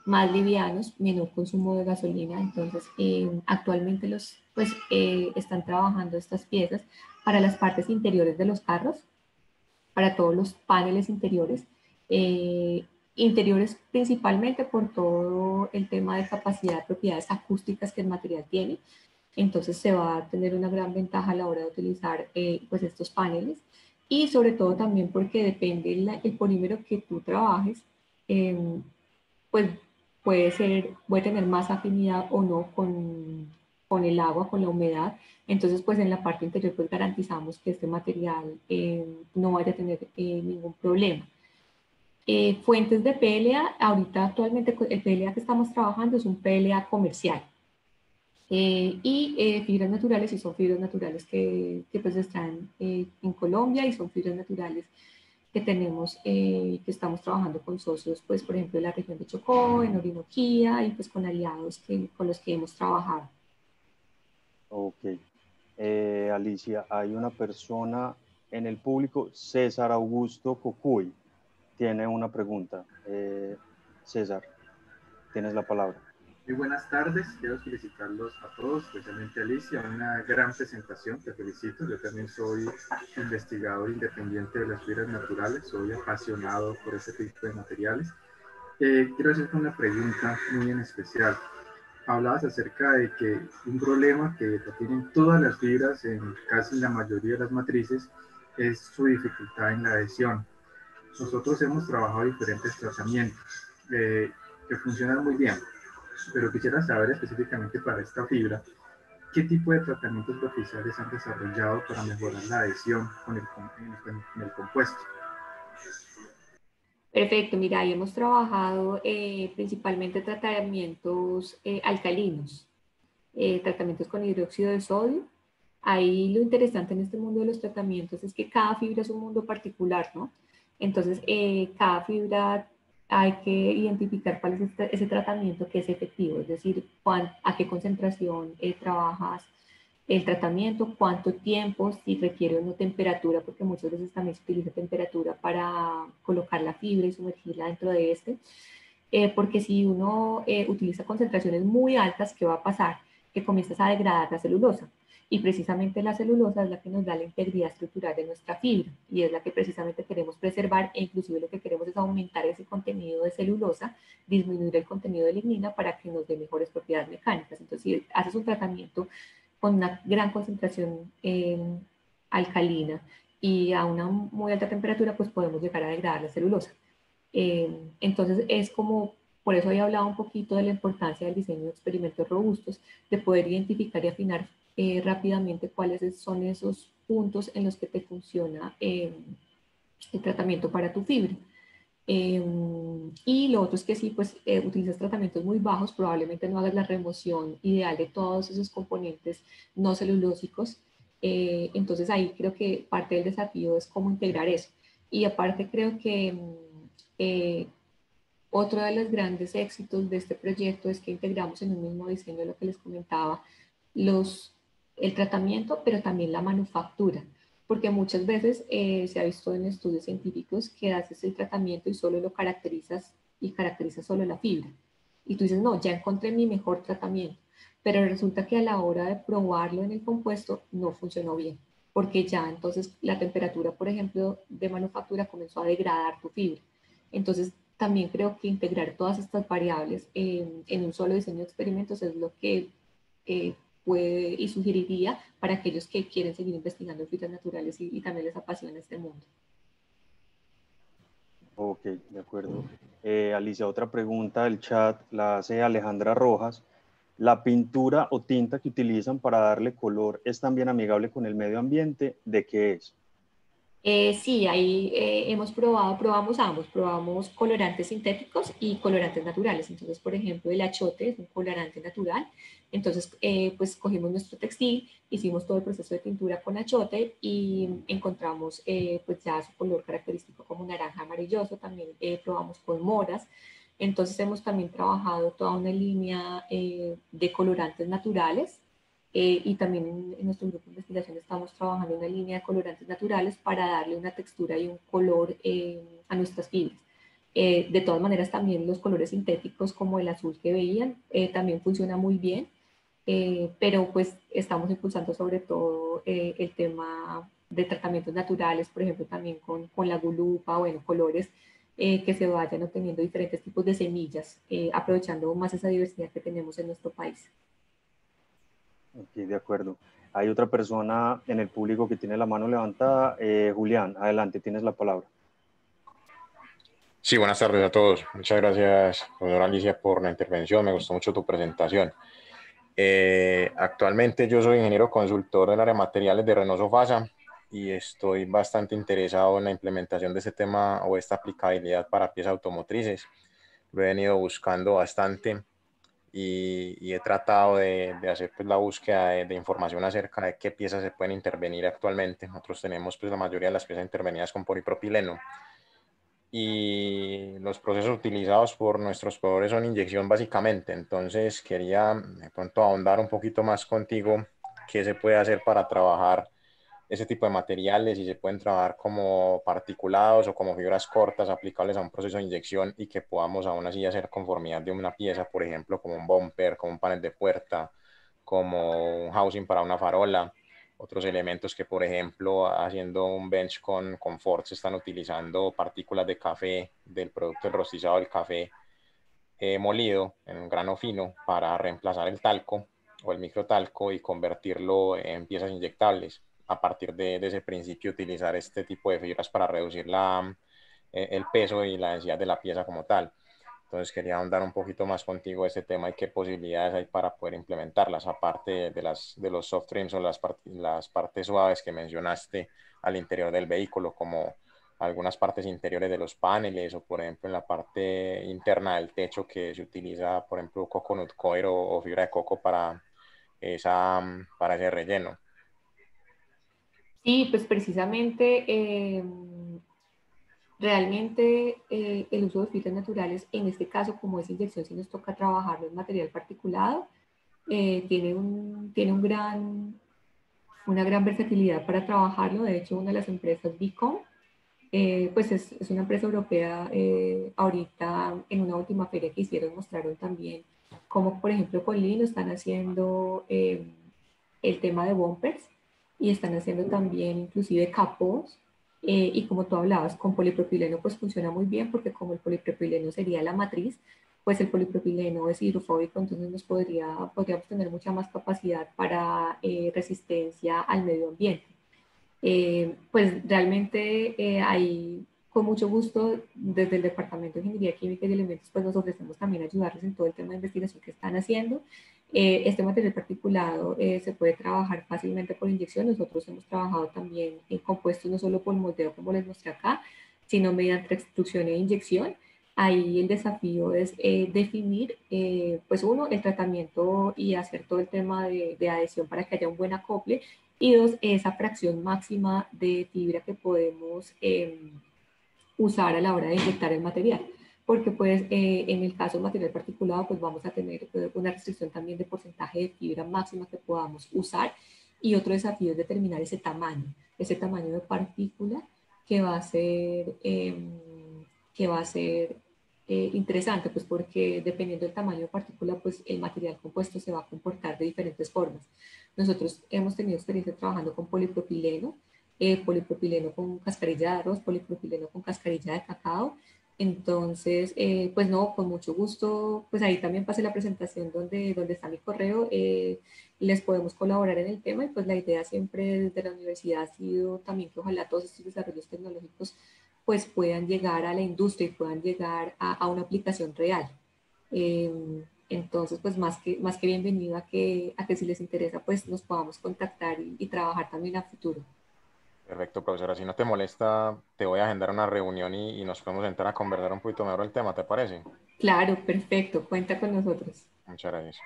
más livianos, menor consumo de gasolina. Entonces, actualmente pues, están trabajando estas piezas para las partes interiores de los carros, para todos los paneles interiores, eh, interiores principalmente por todo el tema de capacidad de propiedades acústicas que el material tiene. Entonces se va a tener una gran ventaja a la hora de utilizar pues estos paneles y sobre todo también porque depende el polímero que tú trabajes, eh, pues puede tener más afinidad o no con el agua, con la humedad. Entonces, pues en la parte interior, pues garantizamos que este material no vaya a tener ningún problema. Fuentes de PLA, ahorita actualmente el PLA que estamos trabajando es un PLA comercial. Fibras naturales, y son fibras naturales que pues están en Colombia y son fibras naturales que tenemos, que estamos trabajando con socios, pues por ejemplo en la región de Chocó, en Orinoquía y pues con aliados con los que hemos trabajado. Ok. Alicia, hay una persona en el público, César Augusto Cocuy, tiene una pregunta. César, tienes la palabra. Muy buenas tardes, quiero felicitarlos a todos, especialmente a Alicia, una gran presentación, te felicito. Yo también soy investigador independiente de las fibras naturales, soy apasionado por ese tipo de materiales. Quiero hacerte una pregunta muy en especial. Hablabas acerca de que un problema que tienen todas las fibras en casi la mayoría de las matrices es su dificultad en la adhesión. Nosotros hemos trabajado diferentes tratamientos que funcionan muy bien, pero quisiera saber específicamente para esta fibra, ¿qué tipo de tratamientos superficiales han desarrollado para mejorar la adhesión con el compuesto? Perfecto, mira, ahí hemos trabajado principalmente tratamientos alcalinos, tratamientos con hidróxido de sodio. Ahí lo interesante en este mundo de los tratamientos es que cada fibra es un mundo particular, ¿no? Entonces, cada fibra hay que identificar cuál es ese tratamiento que es efectivo, es decir, a qué concentración trabajas el tratamiento, cuánto tiempo, si requiere o no temperatura, porque muchas veces también se utiliza temperatura para colocar la fibra y sumergirla dentro de este. Porque si uno utiliza concentraciones muy altas, ¿qué va a pasar? Que comienzas a degradar la celulosa. Y precisamente la celulosa es la que nos da la integridad estructural de nuestra fibra y es la que precisamente queremos preservar e inclusive lo que queremos es aumentar ese contenido de celulosa, disminuir el contenido de lignina para que nos dé mejores propiedades mecánicas. Entonces, si haces un tratamiento con una gran concentración alcalina y a una muy alta temperatura, pues podemos llegar a degradar la celulosa. Entonces es como, por eso había hablado un poquito de la importancia del diseño de experimentos robustos, de poder identificar y afinar rápidamente cuáles son esos puntos en los que te funciona el tratamiento para tu fibra. Y lo otro es que si pues, utilizas tratamientos muy bajos, probablemente no hagas la remoción ideal de todos esos componentes no celulósicos. Entonces ahí creo que parte del desafío es cómo integrar eso. Y aparte creo que eh, otro de los grandes éxitos de este proyecto es que integramos en un mismo diseño lo que les comentaba, los, el tratamiento, pero también la manufactura, porque muchas veces se ha visto en estudios científicos que haces el tratamiento y solo lo caracterizas y caracterizas solo la fibra. Y tú dices, no, ya encontré mi mejor tratamiento, pero resulta que a la hora de probarlo en el compuesto no funcionó bien, porque ya entonces la temperatura, por ejemplo, de manufactura comenzó a degradar tu fibra. Entonces, también creo que integrar todas estas variables en un solo diseño de experimentos es lo que eh, puede y sugeriría para aquellos que quieren seguir investigando en fibras naturales y también les apasiona este mundo. Ok, de acuerdo. Alicia, otra pregunta del chat la hace Alejandra Rojas. ¿La pintura o tinta que utilizan para darle color es también amigable con el medio ambiente? ¿De qué es? Sí, ahí probamos ambos, probamos colorantes sintéticos y colorantes naturales. Entonces, por ejemplo, el achote es un colorante natural. Entonces, pues cogimos nuestro textil, hicimos todo el proceso de tintura con achote y encontramos pues ya su color característico como naranja amarilloso. También probamos con moras. Entonces, hemos también trabajado toda una línea de colorantes naturales y también en nuestro grupo de investigación estamos trabajando en una línea de colorantes naturales para darle una textura y un color a nuestras fibras. De todas maneras, también los colores sintéticos como el azul que veían también funciona muy bien, pero pues estamos impulsando sobre todo el tema de tratamientos naturales, por ejemplo, también con la gulupa, bueno, colores que se vayan obteniendo diferentes tipos de semillas, aprovechando más esa diversidad que tenemos en nuestro país. Ok, de acuerdo. Hay otra persona en el público que tiene la mano levantada. Julián, adelante, tienes la palabra. Sí, buenas tardes a todos. Muchas gracias, profesora Alicia, por la intervención. Me gustó mucho tu presentación. Actualmente yo soy ingeniero consultor del área de materiales de Renault Sofasa y estoy bastante interesado en la implementación de este tema o esta aplicabilidad para piezas automotrices. Lo he venido buscando bastante y he tratado de hacer pues, la búsqueda de información acerca de qué piezas se pueden intervenir actualmente. Nosotros tenemos pues, la mayoría de las piezas intervenidas con polipropileno y los procesos utilizados por nuestros proveedores son inyección básicamente. Entonces quería de pronto ahondar un poquito más contigo qué se puede hacer para trabajar ese tipo de materiales, y se pueden trabajar como particulados o como fibras cortas aplicables a un proceso de inyección y que podamos aún así hacer conformidad de una pieza, por ejemplo, como un bumper, como un panel de puerta, como un housing para una farola. Otros elementos que, por ejemplo, haciendo un bench con Ford, se están utilizando partículas de café, del producto del rostizado del café molido en un grano fino para reemplazar el talco o el microtalco y convertirlo en piezas inyectables. A partir de ese principio, utilizar este tipo de fibras para reducir el peso y la densidad de la pieza como tal. Entonces quería ahondar un poquito más contigo este tema y qué posibilidades hay para poder implementarlas, aparte de los soft trims o las partes suaves que mencionaste al interior del vehículo, como algunas partes interiores de los paneles o, por ejemplo, en la parte interna del techo que se utiliza, por ejemplo, coconut coir o fibra de coco para ese relleno. Sí, pues precisamente realmente el uso de fibras naturales, en este caso como es inyección, si nos toca trabajarlo en material particulado, tiene una gran versatilidad para trabajarlo. De hecho, una de las empresas, Bicom, pues es una empresa europea. Ahorita en una última feria que hicieron mostraron también cómo, por ejemplo, con Lino están haciendo el tema de bumpers y están haciendo también inclusive capós. Y como tú hablabas, con polipropileno pues funciona muy bien porque como el polipropileno sería la matriz, pues el polipropileno es hidrofóbico, entonces podríamos tener mucha más capacidad para resistencia al medio ambiente. Pues realmente ahí con mucho gusto desde el Departamento de Ingeniería Química y Elementos pues nos ofrecemos también ayudarles en todo el tema de investigación que están haciendo. Este material particulado se puede trabajar fácilmente por inyección. Nosotros hemos trabajado también en compuestos no solo por moldeo como les mostré acá, sino mediante extrusión e inyección. Ahí el desafío es definir, pues uno, el tratamiento y hacer todo el tema de adhesión para que haya un buen acople, y dos, esa fracción máxima de fibra que podemos usar a la hora de inyectar el material. Porque pues en el caso del material particulado pues vamos a tener una restricción también de porcentaje de fibra máxima que podamos usar, y otro desafío es determinar ese tamaño de partícula que va a ser, interesante, pues porque dependiendo del tamaño de partícula, pues el material compuesto se va a comportar de diferentes formas. Nosotros hemos tenido experiencia trabajando con polipropileno con cascarilla de arroz, polipropileno con cascarilla de cacao. Entonces, pues no, con mucho gusto, pues ahí también pasé la presentación donde está mi correo, les podemos colaborar en el tema, y pues la idea siempre desde la universidad ha sido también que ojalá todos estos desarrollos tecnológicos pues puedan llegar a la industria y puedan llegar a una aplicación real. Entonces, pues más que bienvenido a que si les interesa, pues nos podamos contactar y trabajar también a futuro. Perfecto, profesora. Si no te molesta, te voy a agendar una reunión y nos podemos sentar a conversar un poquito mejor el tema, ¿te parece? Claro, perfecto, cuenta con nosotros. Muchas gracias.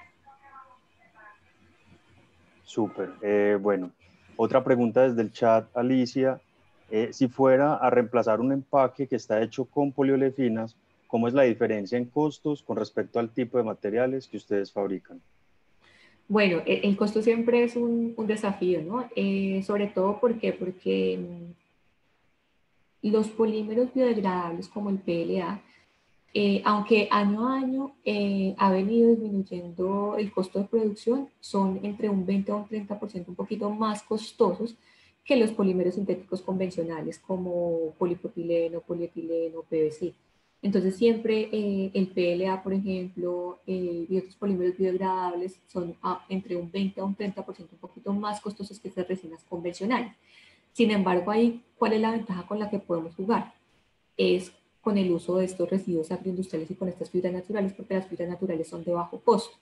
Súper. Bueno, otra pregunta desde el chat, Alicia. Si fuera a reemplazar un empaque que está hecho con poliolefinas, ¿cómo es la diferencia en costos con respecto al tipo de materiales que ustedes fabrican? Bueno, el costo siempre es un desafío, ¿no? Sobre todo porque los polímeros biodegradables como el PLA, aunque año a año ha venido disminuyendo el costo de producción, son entre un 20 a un 30% un poquito más costosos que los polímeros sintéticos convencionales como polipropileno, polietileno, PVC. Entonces siempre el PLA, por ejemplo, y otros polímeros biodegradables son entre un 20 a un 30% un poquito más costosos que estas resinas convencionales. Sin embargo, ahí, ¿cuál es la ventaja con la que podemos jugar? Es con el uso de estos residuos agroindustriales y con estas fibras naturales, porque las fibras naturales son de bajo costo.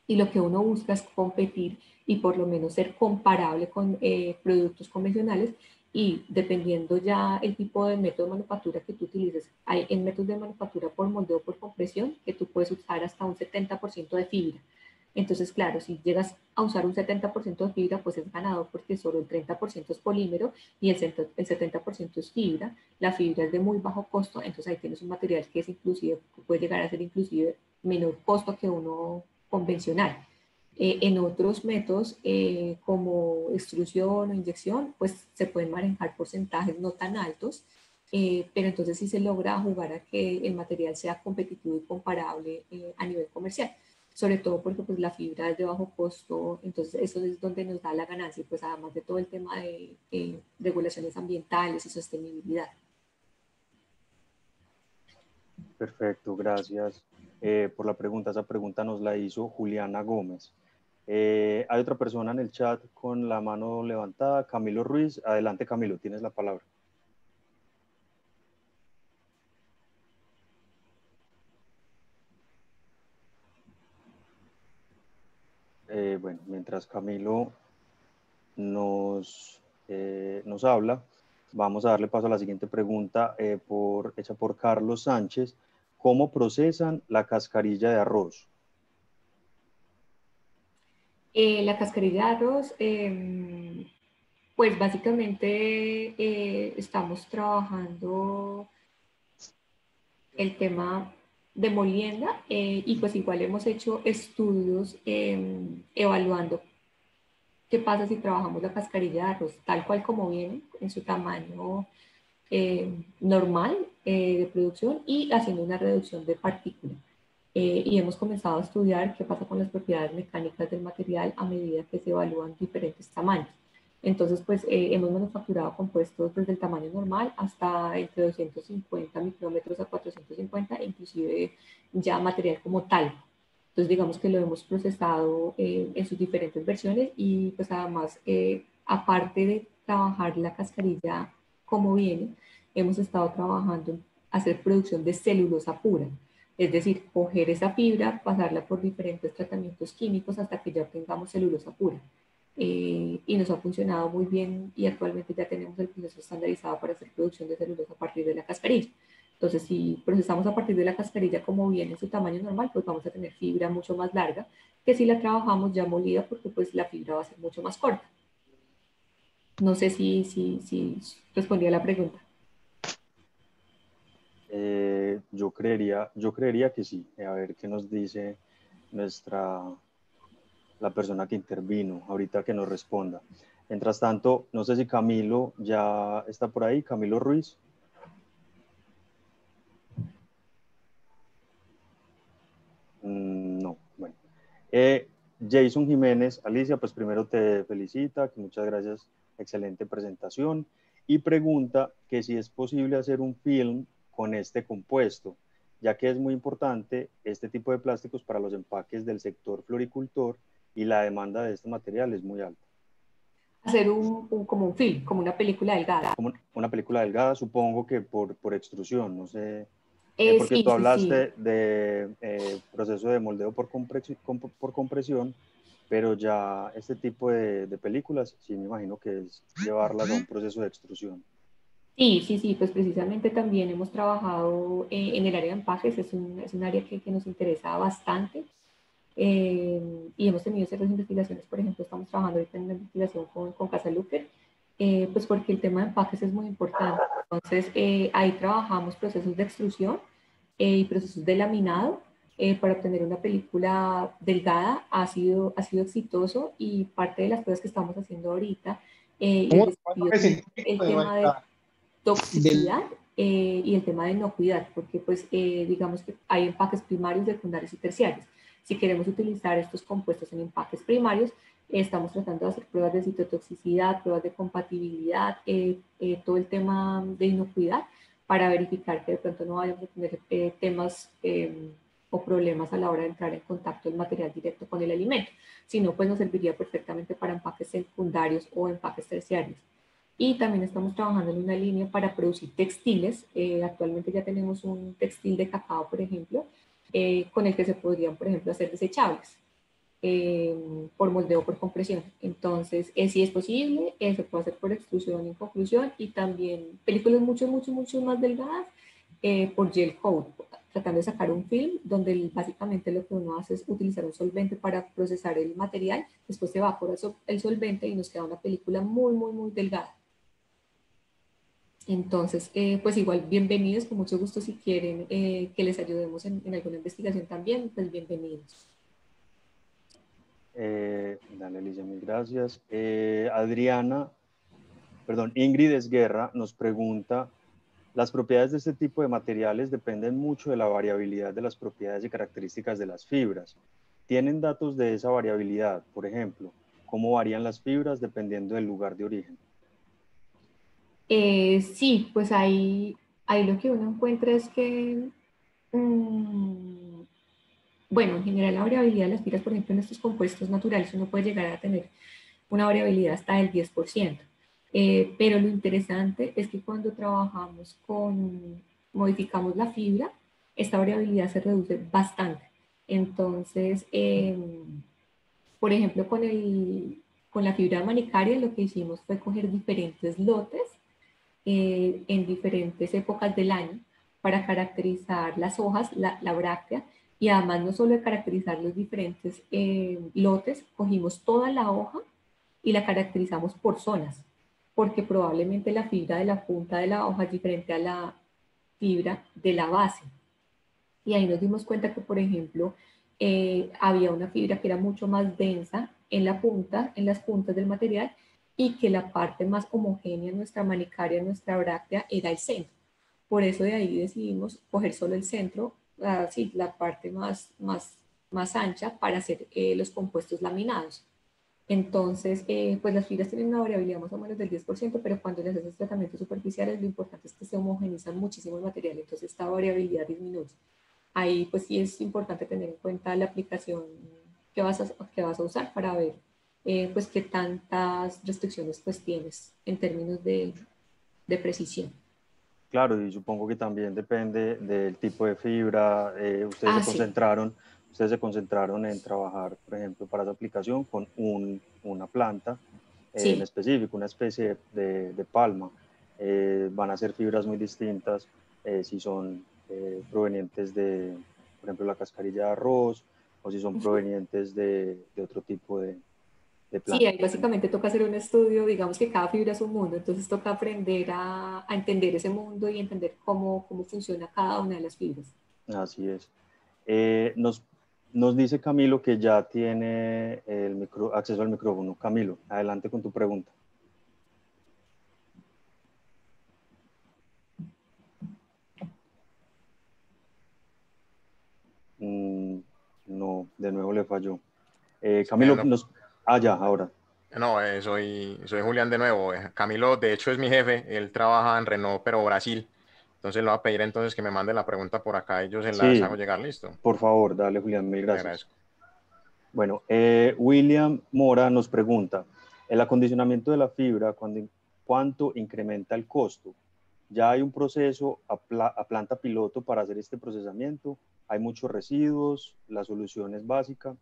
Y lo que uno busca es competir y por lo menos ser comparable con productos convencionales y dependiendo ya el tipo de método de manufactura que tú utilices, hay en métodos de manufactura por moldeo por compresión que tú puedes usar hasta un 70% de fibra. Entonces, claro, si llegas a usar un 70% de fibra, pues es ganado porque solo el 30% es polímero y el 70% es fibra. La fibra es de muy bajo costo, entonces ahí tienes un material que es inclusive, puede llegar a ser inclusive menor costo que uno convencional. En otros métodos, como extrusión o inyección, pues se pueden manejar porcentajes no tan altos, pero entonces sí se logra jugar a que el material sea competitivo y comparable a nivel comercial, sobre todo porque pues, la fibra es de bajo costo, entonces eso es donde nos da la ganancia, pues además de todo el tema de regulaciones ambientales y sostenibilidad. Perfecto, gracias por la pregunta. Esa pregunta nos la hizo Juliana Gómez. Hay otra persona en el chat con la mano levantada, Camilo Ruiz. Adelante, Camilo, tienes la palabra. Bueno, mientras Camilo nos habla, vamos a darle paso a la siguiente pregunta hecha por Carlos Sánchez. ¿Cómo procesan la cascarilla de arroz? La cascarilla de arroz, pues básicamente estamos trabajando el tema de molienda y pues igual hemos hecho estudios evaluando qué pasa si trabajamos la cascarilla de arroz tal cual como viene, en su tamaño normal de producción y haciendo una reducción de partículas. Y hemos comenzado a estudiar qué pasa con las propiedades mecánicas del material a medida que se evalúan diferentes tamaños. Entonces, pues hemos manufacturado compuestos desde el tamaño normal hasta entre 250 micrómetros a 450, inclusive ya material como tal. Entonces, digamos que lo hemos procesado en sus diferentes versiones y pues además, aparte de trabajar la cascarilla como viene, hemos estado trabajando en hacer producción de celulosa pura. Es decir, coger esa fibra, pasarla por diferentes tratamientos químicos hasta que ya obtengamos celulosa pura. Y nos ha funcionado muy bien y actualmente ya tenemos el proceso estandarizado para hacer producción de celulosa a partir de la cascarilla. Entonces, si procesamos a partir de la cascarilla como viene en su tamaño normal, pues vamos a tener fibra mucho más larga que si la trabajamos ya molida porque pues la fibra va a ser mucho más corta. No sé si respondí a la pregunta. Yo creería que sí. A ver qué nos dice la persona que intervino, ahorita que nos responda. Mientras tanto, no sé si Camilo ya está por ahí, Camilo Ruiz. No, bueno. Jason Jiménez, Alicia, pues primero te felicita, que muchas gracias, excelente presentación, y pregunta que si es posible hacer un film con este compuesto, ya que es muy importante este tipo de plásticos para los empaques del sector floricultor y la demanda de este material es muy alta. Hacer como un film, como una película delgada. Como una película delgada, supongo que por extrusión, no sé, porque tú Sí, sí, sí. hablaste de proceso de moldeo por compresión, pero ya este tipo de películas, sí me imagino que es llevarlas a un proceso de extrusión. Sí, sí, sí, pues precisamente también hemos trabajado en el área de empaques, es un área que nos interesa bastante. Y hemos tenido ciertas investigaciones, por ejemplo, estamos trabajando ahorita en una investigación con Casa Luper, pues porque el tema de empaques es muy importante. Entonces, ahí trabajamos procesos de extrusión y procesos de laminado para obtener una película delgada. Ha sido exitoso y parte de las cosas que estamos haciendo ahorita y el ¿Cómo desafío se es científico el tema de del, toxicidad y el tema de inocuidad, porque pues digamos que hay empaques primarios, secundarios y terciarios. Si queremos utilizar estos compuestos en empaques primarios, estamos tratando de hacer pruebas de citotoxicidad, pruebas de compatibilidad, todo el tema de inocuidad para verificar que de pronto no vayamos a tener temas o problemas a la hora de entrar en contacto el material directo con el alimento. Si no, pues nos serviría perfectamente para empaques secundarios o empaques terciarios. Y también estamos trabajando en una línea para producir textiles. Actualmente ya tenemos un textil de cacao, por ejemplo, con el que se podrían, por ejemplo, hacer desechables por moldeo por compresión. Entonces, sí es posible, se puede hacer por extrusión y conclusión, y también películas mucho más delgadas por gel coat, tratando de sacar un film donde básicamente lo que uno hace es utilizar un solvente para procesar el material, después se evapora el solvente y nos queda una película muy delgada. Entonces, pues igual, bienvenidos, con mucho gusto si quieren que les ayudemos en alguna investigación también, pues bienvenidos. Dale, Alicia, mil gracias. Ingrid Esguerra nos pregunta, las propiedades de este tipo de materiales dependen mucho de la variabilidad de las propiedades y características de las fibras. ¿Tienen datos de esa variabilidad? Por ejemplo, ¿cómo varían las fibras dependiendo del lugar de origen? Sí, pues ahí lo que uno encuentra es que, bueno, en general la variabilidad de las fibras, por ejemplo, en estos compuestos naturales, uno puede llegar a tener una variabilidad hasta del 10%. Pero lo interesante es que cuando modificamos la fibra, esta variabilidad se reduce bastante. Entonces, por ejemplo, con la fibra manicaria, lo que hicimos fue coger diferentes lotes en diferentes épocas del año para caracterizar las hojas, la bráctea, y además no solo de caracterizar los diferentes lotes, cogimos toda la hoja y la caracterizamos por zonas, porque probablemente la fibra de la punta de la hoja es diferente a la fibra de la base. Y ahí nos dimos cuenta que, por ejemplo, había una fibra que era mucho más densa en la punta, en las puntas del material, y que la parte más homogénea, nuestra manicaria, nuestra bráctea, era el centro. Por eso de ahí decidimos coger solo el centro, sí, la parte más ancha para hacer los compuestos laminados. Entonces, pues las fibras tienen una variabilidad más o menos del 10%, pero cuando les haces tratamientos superficiales, lo importante es que se homogenizan muchísimo el material, entonces esta variabilidad disminuye. Ahí pues sí es importante tener en cuenta la aplicación que vas a usar para ver pues qué tantas restricciones pues tienes en términos de precisión. Claro, y supongo que también depende del tipo de fibra. Sí. Ustedes se concentraron en trabajar, por ejemplo, para esa aplicación con una planta en Sí. específico, una especie de palma. Van a ser fibras muy distintas si son provenientes de, por ejemplo, la cascarilla de arroz o si son provenientes de otro tipo de Sí, planta. ahí básicamente toca hacer un estudio, digamos que cada fibra es un mundo, entonces toca aprender a entender ese mundo y entender cómo funciona cada una de las fibras. Así es. Nos dice Camilo que ya tiene acceso al micrófono. Camilo, adelante con tu pregunta. No, de nuevo le falló. Camilo, No, ya, ahora. no soy Julián de nuevo. Camilo, de hecho, es mi jefe. Él trabaja en Renault, pero Brasil. Entonces le voy a pedir entonces que me mande la pregunta por acá y yo se las Sí, hago llegar. Listo. por favor, dale, Julián, mil Le gracias. agradezco. Bueno, William Mora nos pregunta, el acondicionamiento de la fibra, ¿cuánto incrementa el costo? ¿Ya hay un proceso a planta piloto para hacer este procesamiento? ¿Hay muchos residuos? ¿La solución es básica?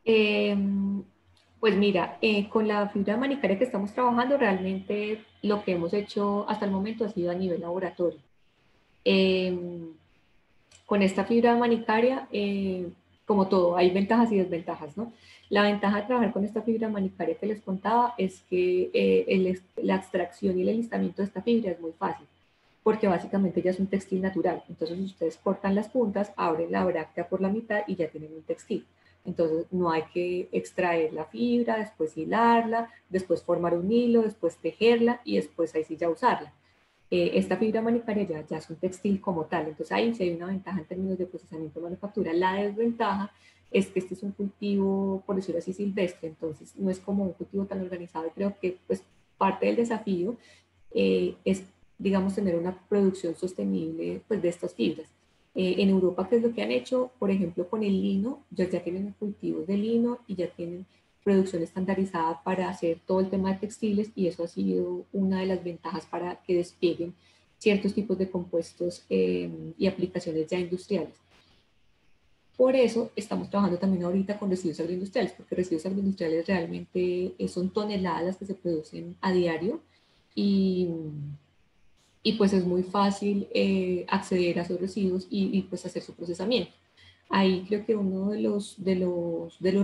Pues mira, con la fibra manicaria que estamos trabajando, realmente lo que hemos hecho hasta el momento ha sido a nivel laboratorio. Con esta fibra manicaria, como todo, hay ventajas y desventajas, ¿no? La ventaja de trabajar con esta fibra manicaria que les contaba es que la extracción y el alistamiento de esta fibra es muy fácil, porque básicamente ya es un textil natural. Entonces ustedes cortan las puntas, abren la bráctea por la mitad y ya tienen un textil. Entonces no hay que extraer la fibra, después hilarla, después formar un hilo, después tejerla y después ahí sí ya usarla. Esta fibra manicaria ya es un textil como tal, entonces ahí sí hay una ventaja en términos de procesamiento de manufactura. La desventaja es que este es un cultivo, por decirlo así, silvestre, entonces no es como un cultivo tan organizado y creo que pues parte del desafío es, digamos, tener una producción sostenible pues, de estas fibras. En Europa, ¿qué es lo que han hecho? Por ejemplo, con el lino, ya tienen cultivos de lino y ya tienen producción estandarizada para hacer todo el tema de textiles y eso ha sido una de las ventajas para que desplieguen ciertos tipos de compuestos y aplicaciones ya industriales. Por eso estamos trabajando también ahorita con residuos agroindustriales, porque residuos agroindustriales realmente son toneladas las que se producen a diario y, y pues es muy fácil acceder a esos residuos y pues hacer su procesamiento. Ahí creo que uno de los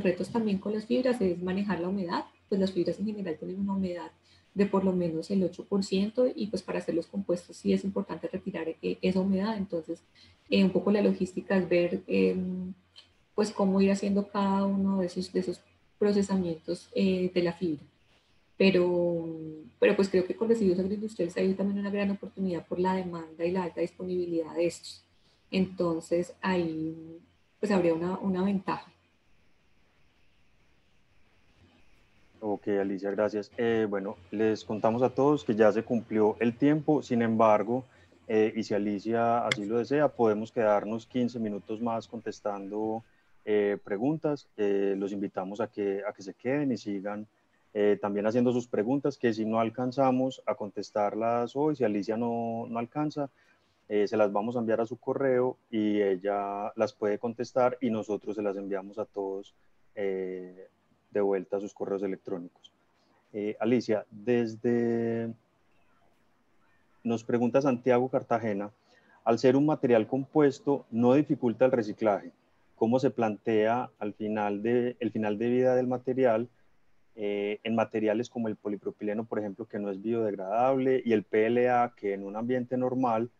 retos también con las fibras es manejar la humedad, pues las fibras en general tienen una humedad de por lo menos el 8% y pues para hacer los compuestos sí es importante retirar esa humedad, entonces un poco la logística es ver pues cómo ir haciendo cada uno de esos procesamientos de la fibra. Pero pues creo que con residuos agroindustriales hay también una gran oportunidad por la demanda y la alta disponibilidad de estos. Entonces ahí pues habría una ventaja. Ok, Alicia, gracias. Bueno, les contamos a todos que ya se cumplió el tiempo, sin embargo, y si Alicia así lo desea, podemos quedarnos 15 minutos más contestando preguntas. Los invitamos a que se queden y sigan también haciendo sus preguntas, que si no alcanzamos a contestarlas hoy, si Alicia no alcanza, se las vamos a enviar a su correo y ella las puede contestar y nosotros se las enviamos a todos de vuelta a sus correos electrónicos. Alicia, nos pregunta Santiago Cartagena, al ser un material compuesto, ¿no dificulta el reciclaje? ¿Cómo se plantea el final de vida del material en materiales como el polipropileno, por ejemplo, que no es biodegradable, y el PLA, que en un ambiente normal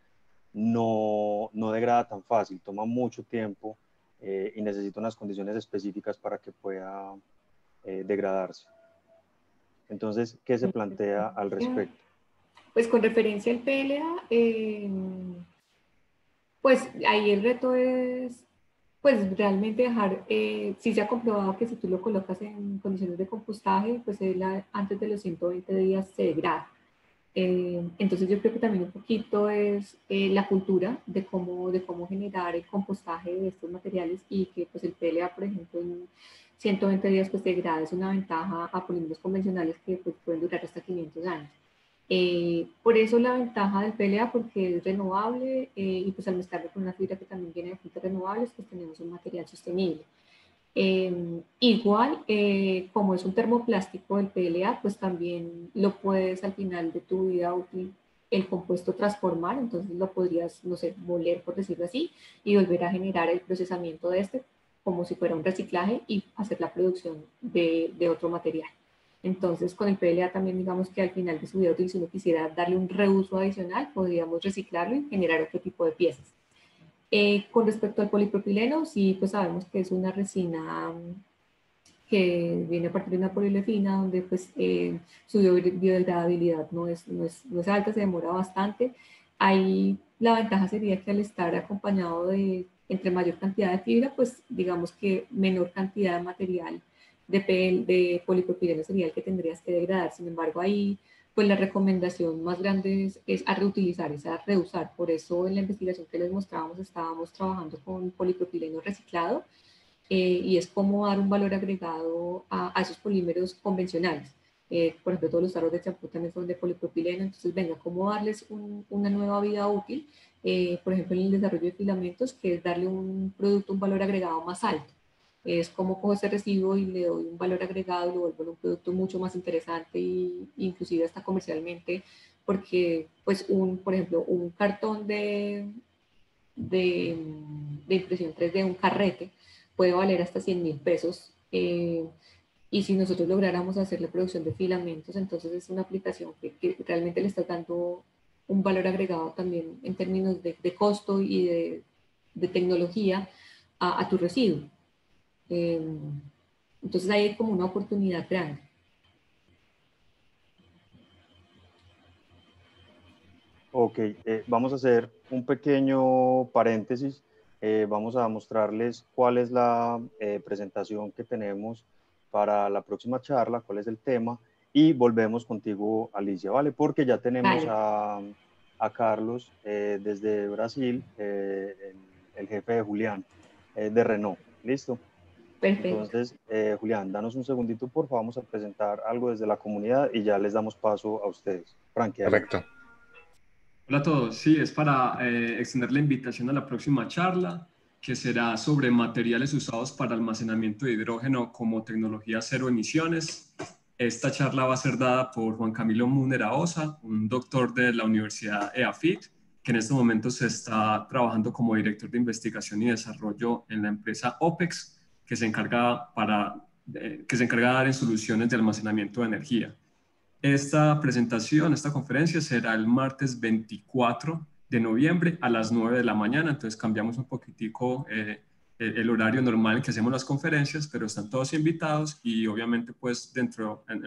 no degrada tan fácil, toma mucho tiempo y necesita unas condiciones específicas para que pueda degradarse? Entonces, ¿qué se plantea al respecto? Pues con referencia al PLA, pues ahí el reto es pues realmente dejar, si se ha comprobado que si tú lo colocas en condiciones de compostaje, pues antes de los 120 días se degrada. Entonces yo creo que también un poquito es la cultura de cómo generar el compostaje de estos materiales y que pues el PLA, por ejemplo, en 120 días pues degrada es una ventaja a polímeros convencionales que pues, pueden durar hasta 500 años. Por eso la ventaja del PLA, porque es renovable y pues al mezclarlo con una fibra que también viene de fuentes renovables, pues tenemos un material sostenible. Igual, como es un termoplástico el PLA, pues también lo puedes al final de tu vida útil el compuesto transformar, entonces lo podrías, no sé, moler por decirlo así, y volver a generar el procesamiento de este como si fuera un reciclaje y hacer la producción de otro material. Entonces, con el PLA también digamos que al final de su vida útil, si uno quisiera darle un reuso adicional, podríamos reciclarlo y generar otro tipo de piezas. Con respecto al polipropileno, sí, pues sabemos que es una resina que viene a partir de una poliolefina, donde pues su biodegradabilidad no es alta, se demora bastante. Ahí la ventaja sería que al estar acompañado de entre mayor cantidad de fibra, pues digamos que menor cantidad de material de polipropileno sería el que tendrías que degradar. Sin embargo, ahí pues la recomendación más grande es a reutilizar, es a reusar. Por eso en la investigación que les mostrábamos estábamos trabajando con polipropileno reciclado y es cómo dar un valor agregado a esos polímeros convencionales. Por ejemplo, todos los tarros de champú también son de polipropileno, entonces venga, cómo darles una nueva vida útil, por ejemplo, en el desarrollo de filamentos, que es darle un producto, un valor agregado más alto. Es cómo cojo ese residuo y le doy un valor agregado y lo vuelvo un producto mucho más interesante y inclusive hasta comercialmente, porque pues por ejemplo, un cartón de, de impresión 3D, un carrete, puede valer hasta 100.000 pesos. Y si nosotros lográramos hacer la producción de filamentos, entonces es una aplicación que realmente le está dando un valor agregado también en términos de costo y de tecnología a tu residuo. Entonces ahí hay como una oportunidad grande. Ok, vamos a hacer un pequeño paréntesis. Vamos a mostrarles cuál es la presentación que tenemos para la próxima charla, cuál es el tema, y volvemos contigo, Alicia, ¿vale? Porque ya tenemos Vale. a Carlos desde Brasil, el jefe de Julián, de Renault. ¿Listo? Perfecto. Entonces, Julián, danos un segundito, por favor, vamos a presentar algo desde la comunidad y ya les damos paso a ustedes. Frankie, adelante. Perfecto. Hola a todos, sí, es para extender la invitación a la próxima charla, que será sobre materiales usados para almacenamiento de hidrógeno como tecnología cero emisiones. Esta charla va a ser dada por Juan Camilo Munera Osa, un doctor de la Universidad EAFIT, que en este momento se está trabajando como director de investigación y desarrollo en la empresa OPEX, que se encarga de dar en soluciones de almacenamiento de energía. Esta presentación, esta conferencia será el martes 24 de noviembre a las 9 de la mañana, entonces cambiamos un poquitico el horario normal en que hacemos las conferencias, pero están todos invitados y obviamente pues en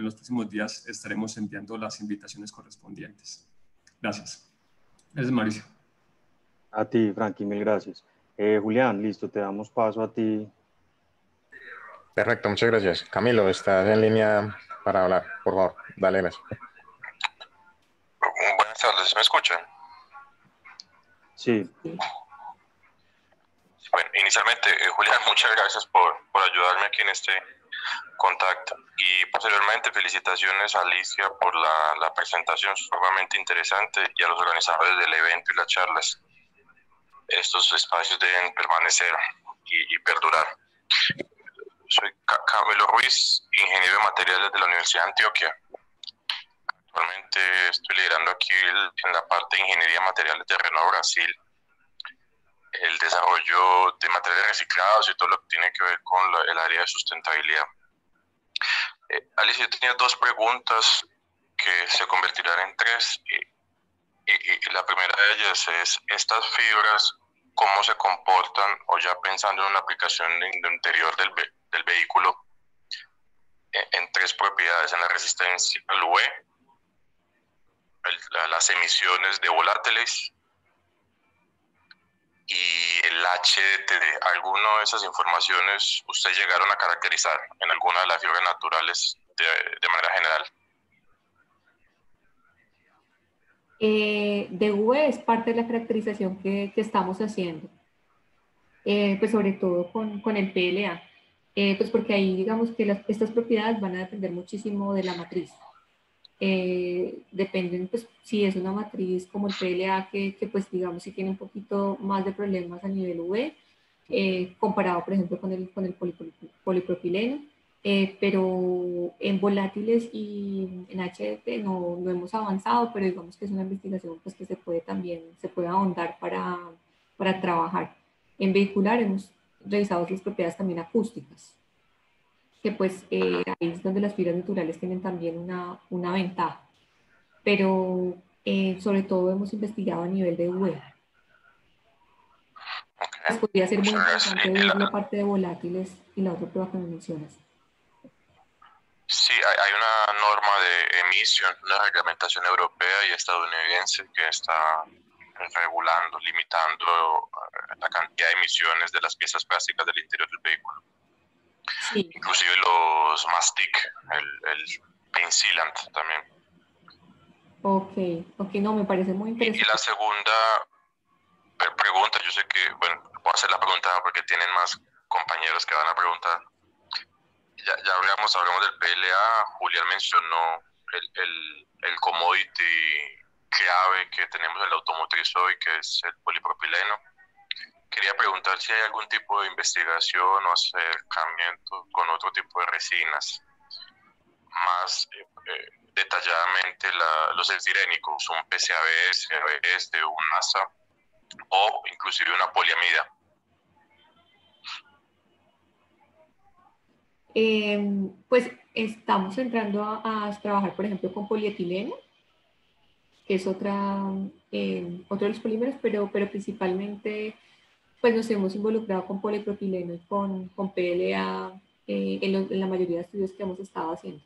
los próximos días estaremos enviando las invitaciones correspondientes. Gracias. Gracias, Mauricio. A ti, Frankie, mil gracias. Julián, listo, te damos paso a ti. Perfecto, muchas gracias. Camilo, estás en línea para hablar, por favor, dale gracias. Buenas tardes, ¿me escuchan? Sí. Bueno, inicialmente, Julián, muchas gracias por ayudarme aquí en este contacto. Y posteriormente, felicitaciones a Alicia por la presentación sumamente interesante y a los organizadores del evento y las charlas. Estos espacios deben permanecer y perdurar. Soy Camilo Ruiz, ingeniero de materiales de la Universidad de Antioquia. Actualmente estoy liderando aquí en la parte de ingeniería de materiales de Renault Brasil el desarrollo de materiales reciclados y todo lo que tiene que ver con el área de sustentabilidad. Alicia, yo tenía dos preguntas que se convertirán en tres. Y la primera de ellas es, ¿estas fibras cómo se comportan, o ya pensando en una aplicación en el interior del vehículo, en tres propiedades: en la resistencia al UV, las emisiones de volátiles y el HDD? ¿Alguna de esas informaciones ustedes llegaron a caracterizar en alguna de las fibras naturales de manera general? DV es parte de la caracterización que estamos haciendo, pues sobre todo con el PLA, pues porque ahí digamos que estas propiedades van a depender muchísimo de la matriz. Dependen, pues si es una matriz como el PLA que pues digamos si tiene un poquito más de problemas a nivel UV, comparado por ejemplo con el polipropileno, pero en volátiles y en HDP no hemos avanzado, pero digamos que es una investigación pues que se puede ahondar para trabajar. En vehicular hemos revisado las propiedades también acústicas, que pues ahí es donde las fibras naturales tienen también una ventaja, pero sobre todo hemos investigado a nivel de UV. Pues podría ser muy interesante ver la parte de volátiles y la otra prueba que me mencionas. Sí, hay una norma de emisión, una reglamentación europea y estadounidense que está regulando, limitando la cantidad de emisiones de las piezas plásticas del interior del vehículo. Sí. Inclusive los mastic, el paint sealant también. Ok, no, me parece muy interesante. Y la segunda pregunta, yo sé que, bueno, puedo hacer la pregunta porque tienen más compañeros que van a preguntar. Ya hablamos del PLA. Julián mencionó el commodity clave que tenemos en la automotriz hoy, que es el polipropileno, quería preguntar si hay algún tipo de investigación o acercamiento con otro tipo de resinas, más detalladamente los estirénicos, un PCABS, ABS, un ASA o inclusive una poliamida. Pues estamos entrando a trabajar, por ejemplo, con polietileno, que es otro de los polímeros, pero principalmente pues nos hemos involucrado con polipropileno y con PLA en la mayoría de estudios que hemos estado haciendo.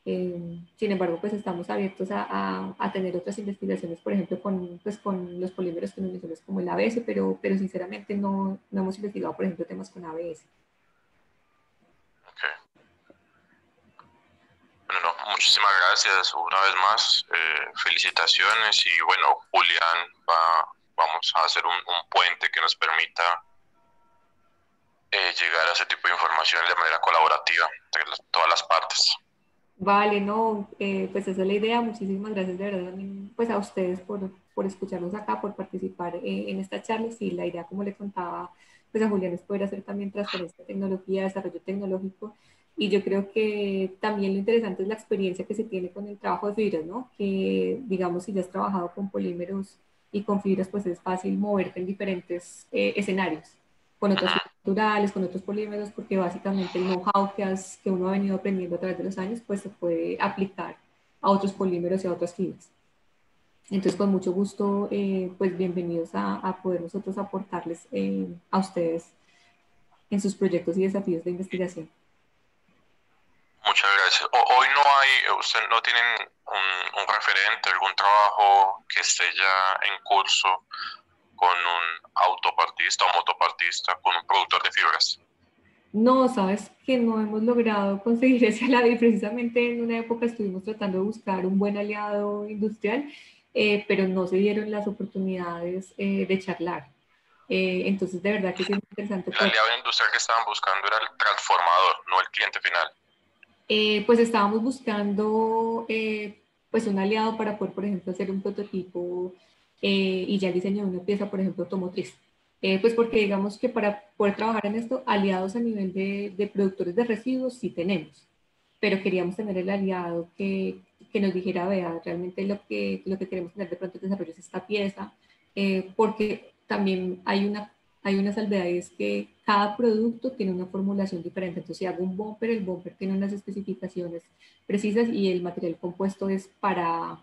Sin embargo, pues estamos abiertos a tener otras investigaciones, por ejemplo, pues, con los polímeros que nos mencionas como el ABS, pero sinceramente no hemos investigado, por ejemplo, temas con ABS. Okay. Bueno, muchísimas gracias una vez más, felicitaciones y bueno, Julián, vamos a hacer un puente que nos permita llegar a ese tipo de información de manera colaborativa entre todas las partes. Vale, no, pues esa es la idea. Muchísimas gracias de verdad pues a ustedes por escucharnos acá, por participar en esta charla. Y la idea, como le contaba pues a Julián, es poder hacer también transferencia de tecnología, desarrollo tecnológico. Y yo creo que también lo interesante es la experiencia que se tiene con el trabajo de fibras, ¿no? Que digamos, si ya has trabajado con polímeros y con fibras, pues es fácil moverte en diferentes escenarios, con otras fibras naturales, con otros polímeros, porque básicamente el know-how que uno ha venido aprendiendo a través de los años, pues se puede aplicar a otros polímeros y a otras fibras. Entonces, con mucho gusto, pues bienvenidos a poder nosotros aportarles a ustedes en sus proyectos y desafíos de investigación. Muchas gracias. Hoy no hay, usted no tienen un referente, algún trabajo que esté ya en curso con un autopartista o motopartista, con un productor de fibras. No, sabes que no hemos logrado conseguir ese aliado y precisamente en una época estuvimos tratando de buscar un buen aliado industrial, pero no se dieron las oportunidades de charlar. Entonces, de verdad que sí es interesante. El aliado industrial que estaban buscando era el transformador, no el cliente final. Pues estábamos buscando pues un aliado para poder, por ejemplo, hacer un prototipo y ya el diseño de una pieza, por ejemplo, automotriz. Pues porque digamos que para poder trabajar en esto, aliados a nivel de productores de residuos sí tenemos, pero queríamos tener el aliado que nos dijera, vea, realmente lo que queremos tener de pronto en desarrollo es esta pieza, porque también hay una salvedad y es que cada producto tiene una formulación diferente. Entonces, si hago un bumper, el bumper tiene unas especificaciones precisas y el material compuesto es para,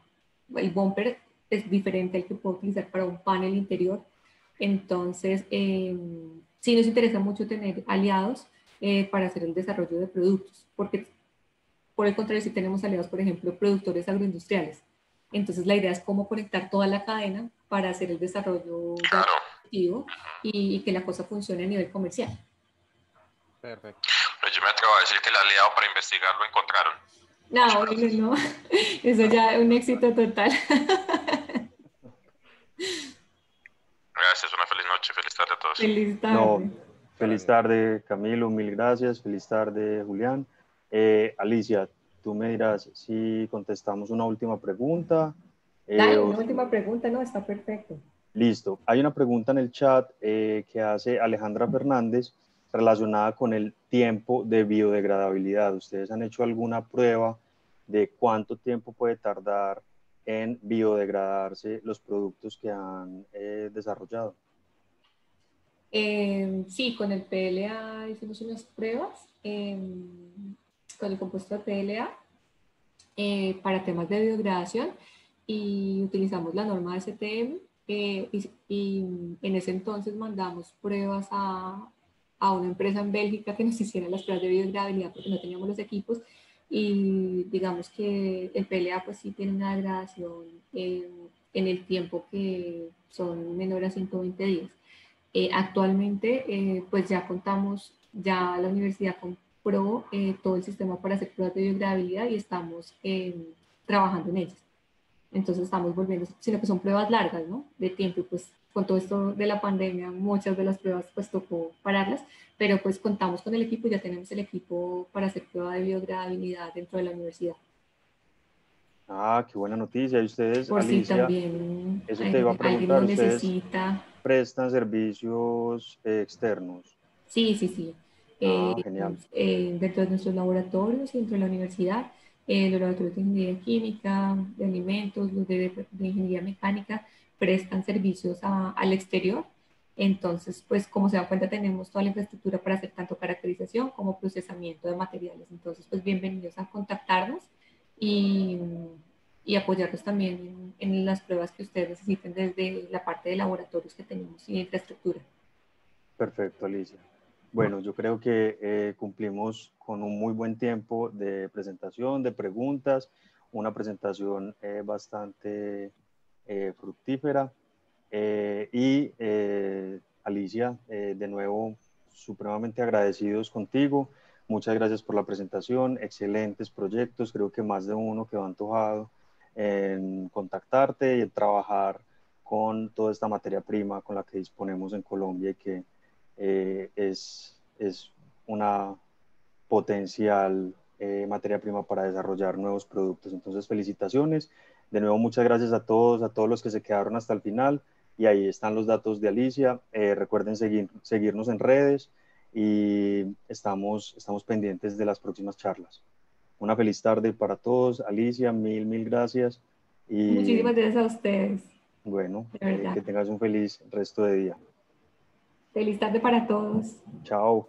el bumper es diferente al que puedo utilizar para un panel interior. Entonces, sí nos interesa mucho tener aliados para hacer el desarrollo de productos, porque por el contrario, si tenemos aliados, por ejemplo, productores agroindustriales. Entonces, la idea es cómo conectar toda la cadena para hacer el desarrollo activo y que la cosa funcione a nivel comercial. Perfecto. Pero yo me atrevo a decir que el aliado para investigar lo encontraron. No, bueno, no. Eso ya es un éxito total. Gracias, una feliz noche, feliz tarde a todos. Feliz tarde. No, feliz tarde, Camilo, mil gracias. Feliz tarde, Julián. Alicia, tú me dirás si contestamos una última pregunta. Dale, una última pregunta, no, está perfecto. Listo. Hay una pregunta en el chat que hace Alejandra Fernández relacionada con el tiempo de biodegradabilidad. ¿Ustedes han hecho alguna prueba de cuánto tiempo puede tardar en biodegradarse los productos que han desarrollado? Sí, con el PLA hicimos unas pruebas con el compuesto de PLA para temas de biodegradación y utilizamos la norma STM y en ese entonces mandamos pruebas a una empresa en Bélgica que nos hiciera las pruebas de biodegradabilidad porque no teníamos los equipos y digamos que el PLA pues sí tiene una degradación en el tiempo que son menores a 120 días. Actualmente pues ya contamos, ya la universidad compró todo el sistema para hacer pruebas de biodegradabilidad y estamos trabajando en ellas. Entonces estamos volviendo, sino que son pruebas largas, ¿no? De tiempo y pues con todo esto de la pandemia muchas de las pruebas pues tocó pararlas, pero pues contamos con el equipo y ya tenemos el equipo para hacer prueba de biodegradabilidad dentro de la universidad. Ah, qué buena noticia. Y ustedes, por si Alicia, también eso te iba a alguien preguntar, lo ¿ustedes necesita. prestan servicios externos? Sí, sí, sí. Ah, genial. Dentro de nuestros laboratorios y dentro de la universidad, los laboratorios de ingeniería química, de alimentos, los de ingeniería mecánica, prestan servicios al exterior. Entonces, pues como se da cuenta, tenemos toda la infraestructura para hacer tanto caracterización como procesamiento de materiales. Entonces, pues bienvenidos a contactarnos y, y apoyarnos también en las pruebas que ustedes necesiten desde la parte de laboratorios que tenemos y de infraestructura. Perfecto, Alicia. Bueno, yo creo que cumplimos con un muy buen tiempo de presentación, de preguntas, una presentación bastante fructífera. Alicia, de nuevo, supremamente agradecidos contigo. Muchas gracias por la presentación, excelentes proyectos, creo que más de uno quedó antojado en contactarte y en trabajar con toda esta materia prima con la que disponemos en Colombia y que es una potencial materia prima para desarrollar nuevos productos. Entonces, felicitaciones. De nuevo, muchas gracias a todos los que se quedaron hasta el final. Y ahí están los datos de Alicia. Recuerden seguirnos en redes y estamos pendientes de las próximas charlas. Una feliz tarde para todos. Alicia, mil gracias. Y Muchísimas gracias a ustedes, bueno, de verdad. que tengas un feliz resto de día. Feliz tarde para todos. Chao.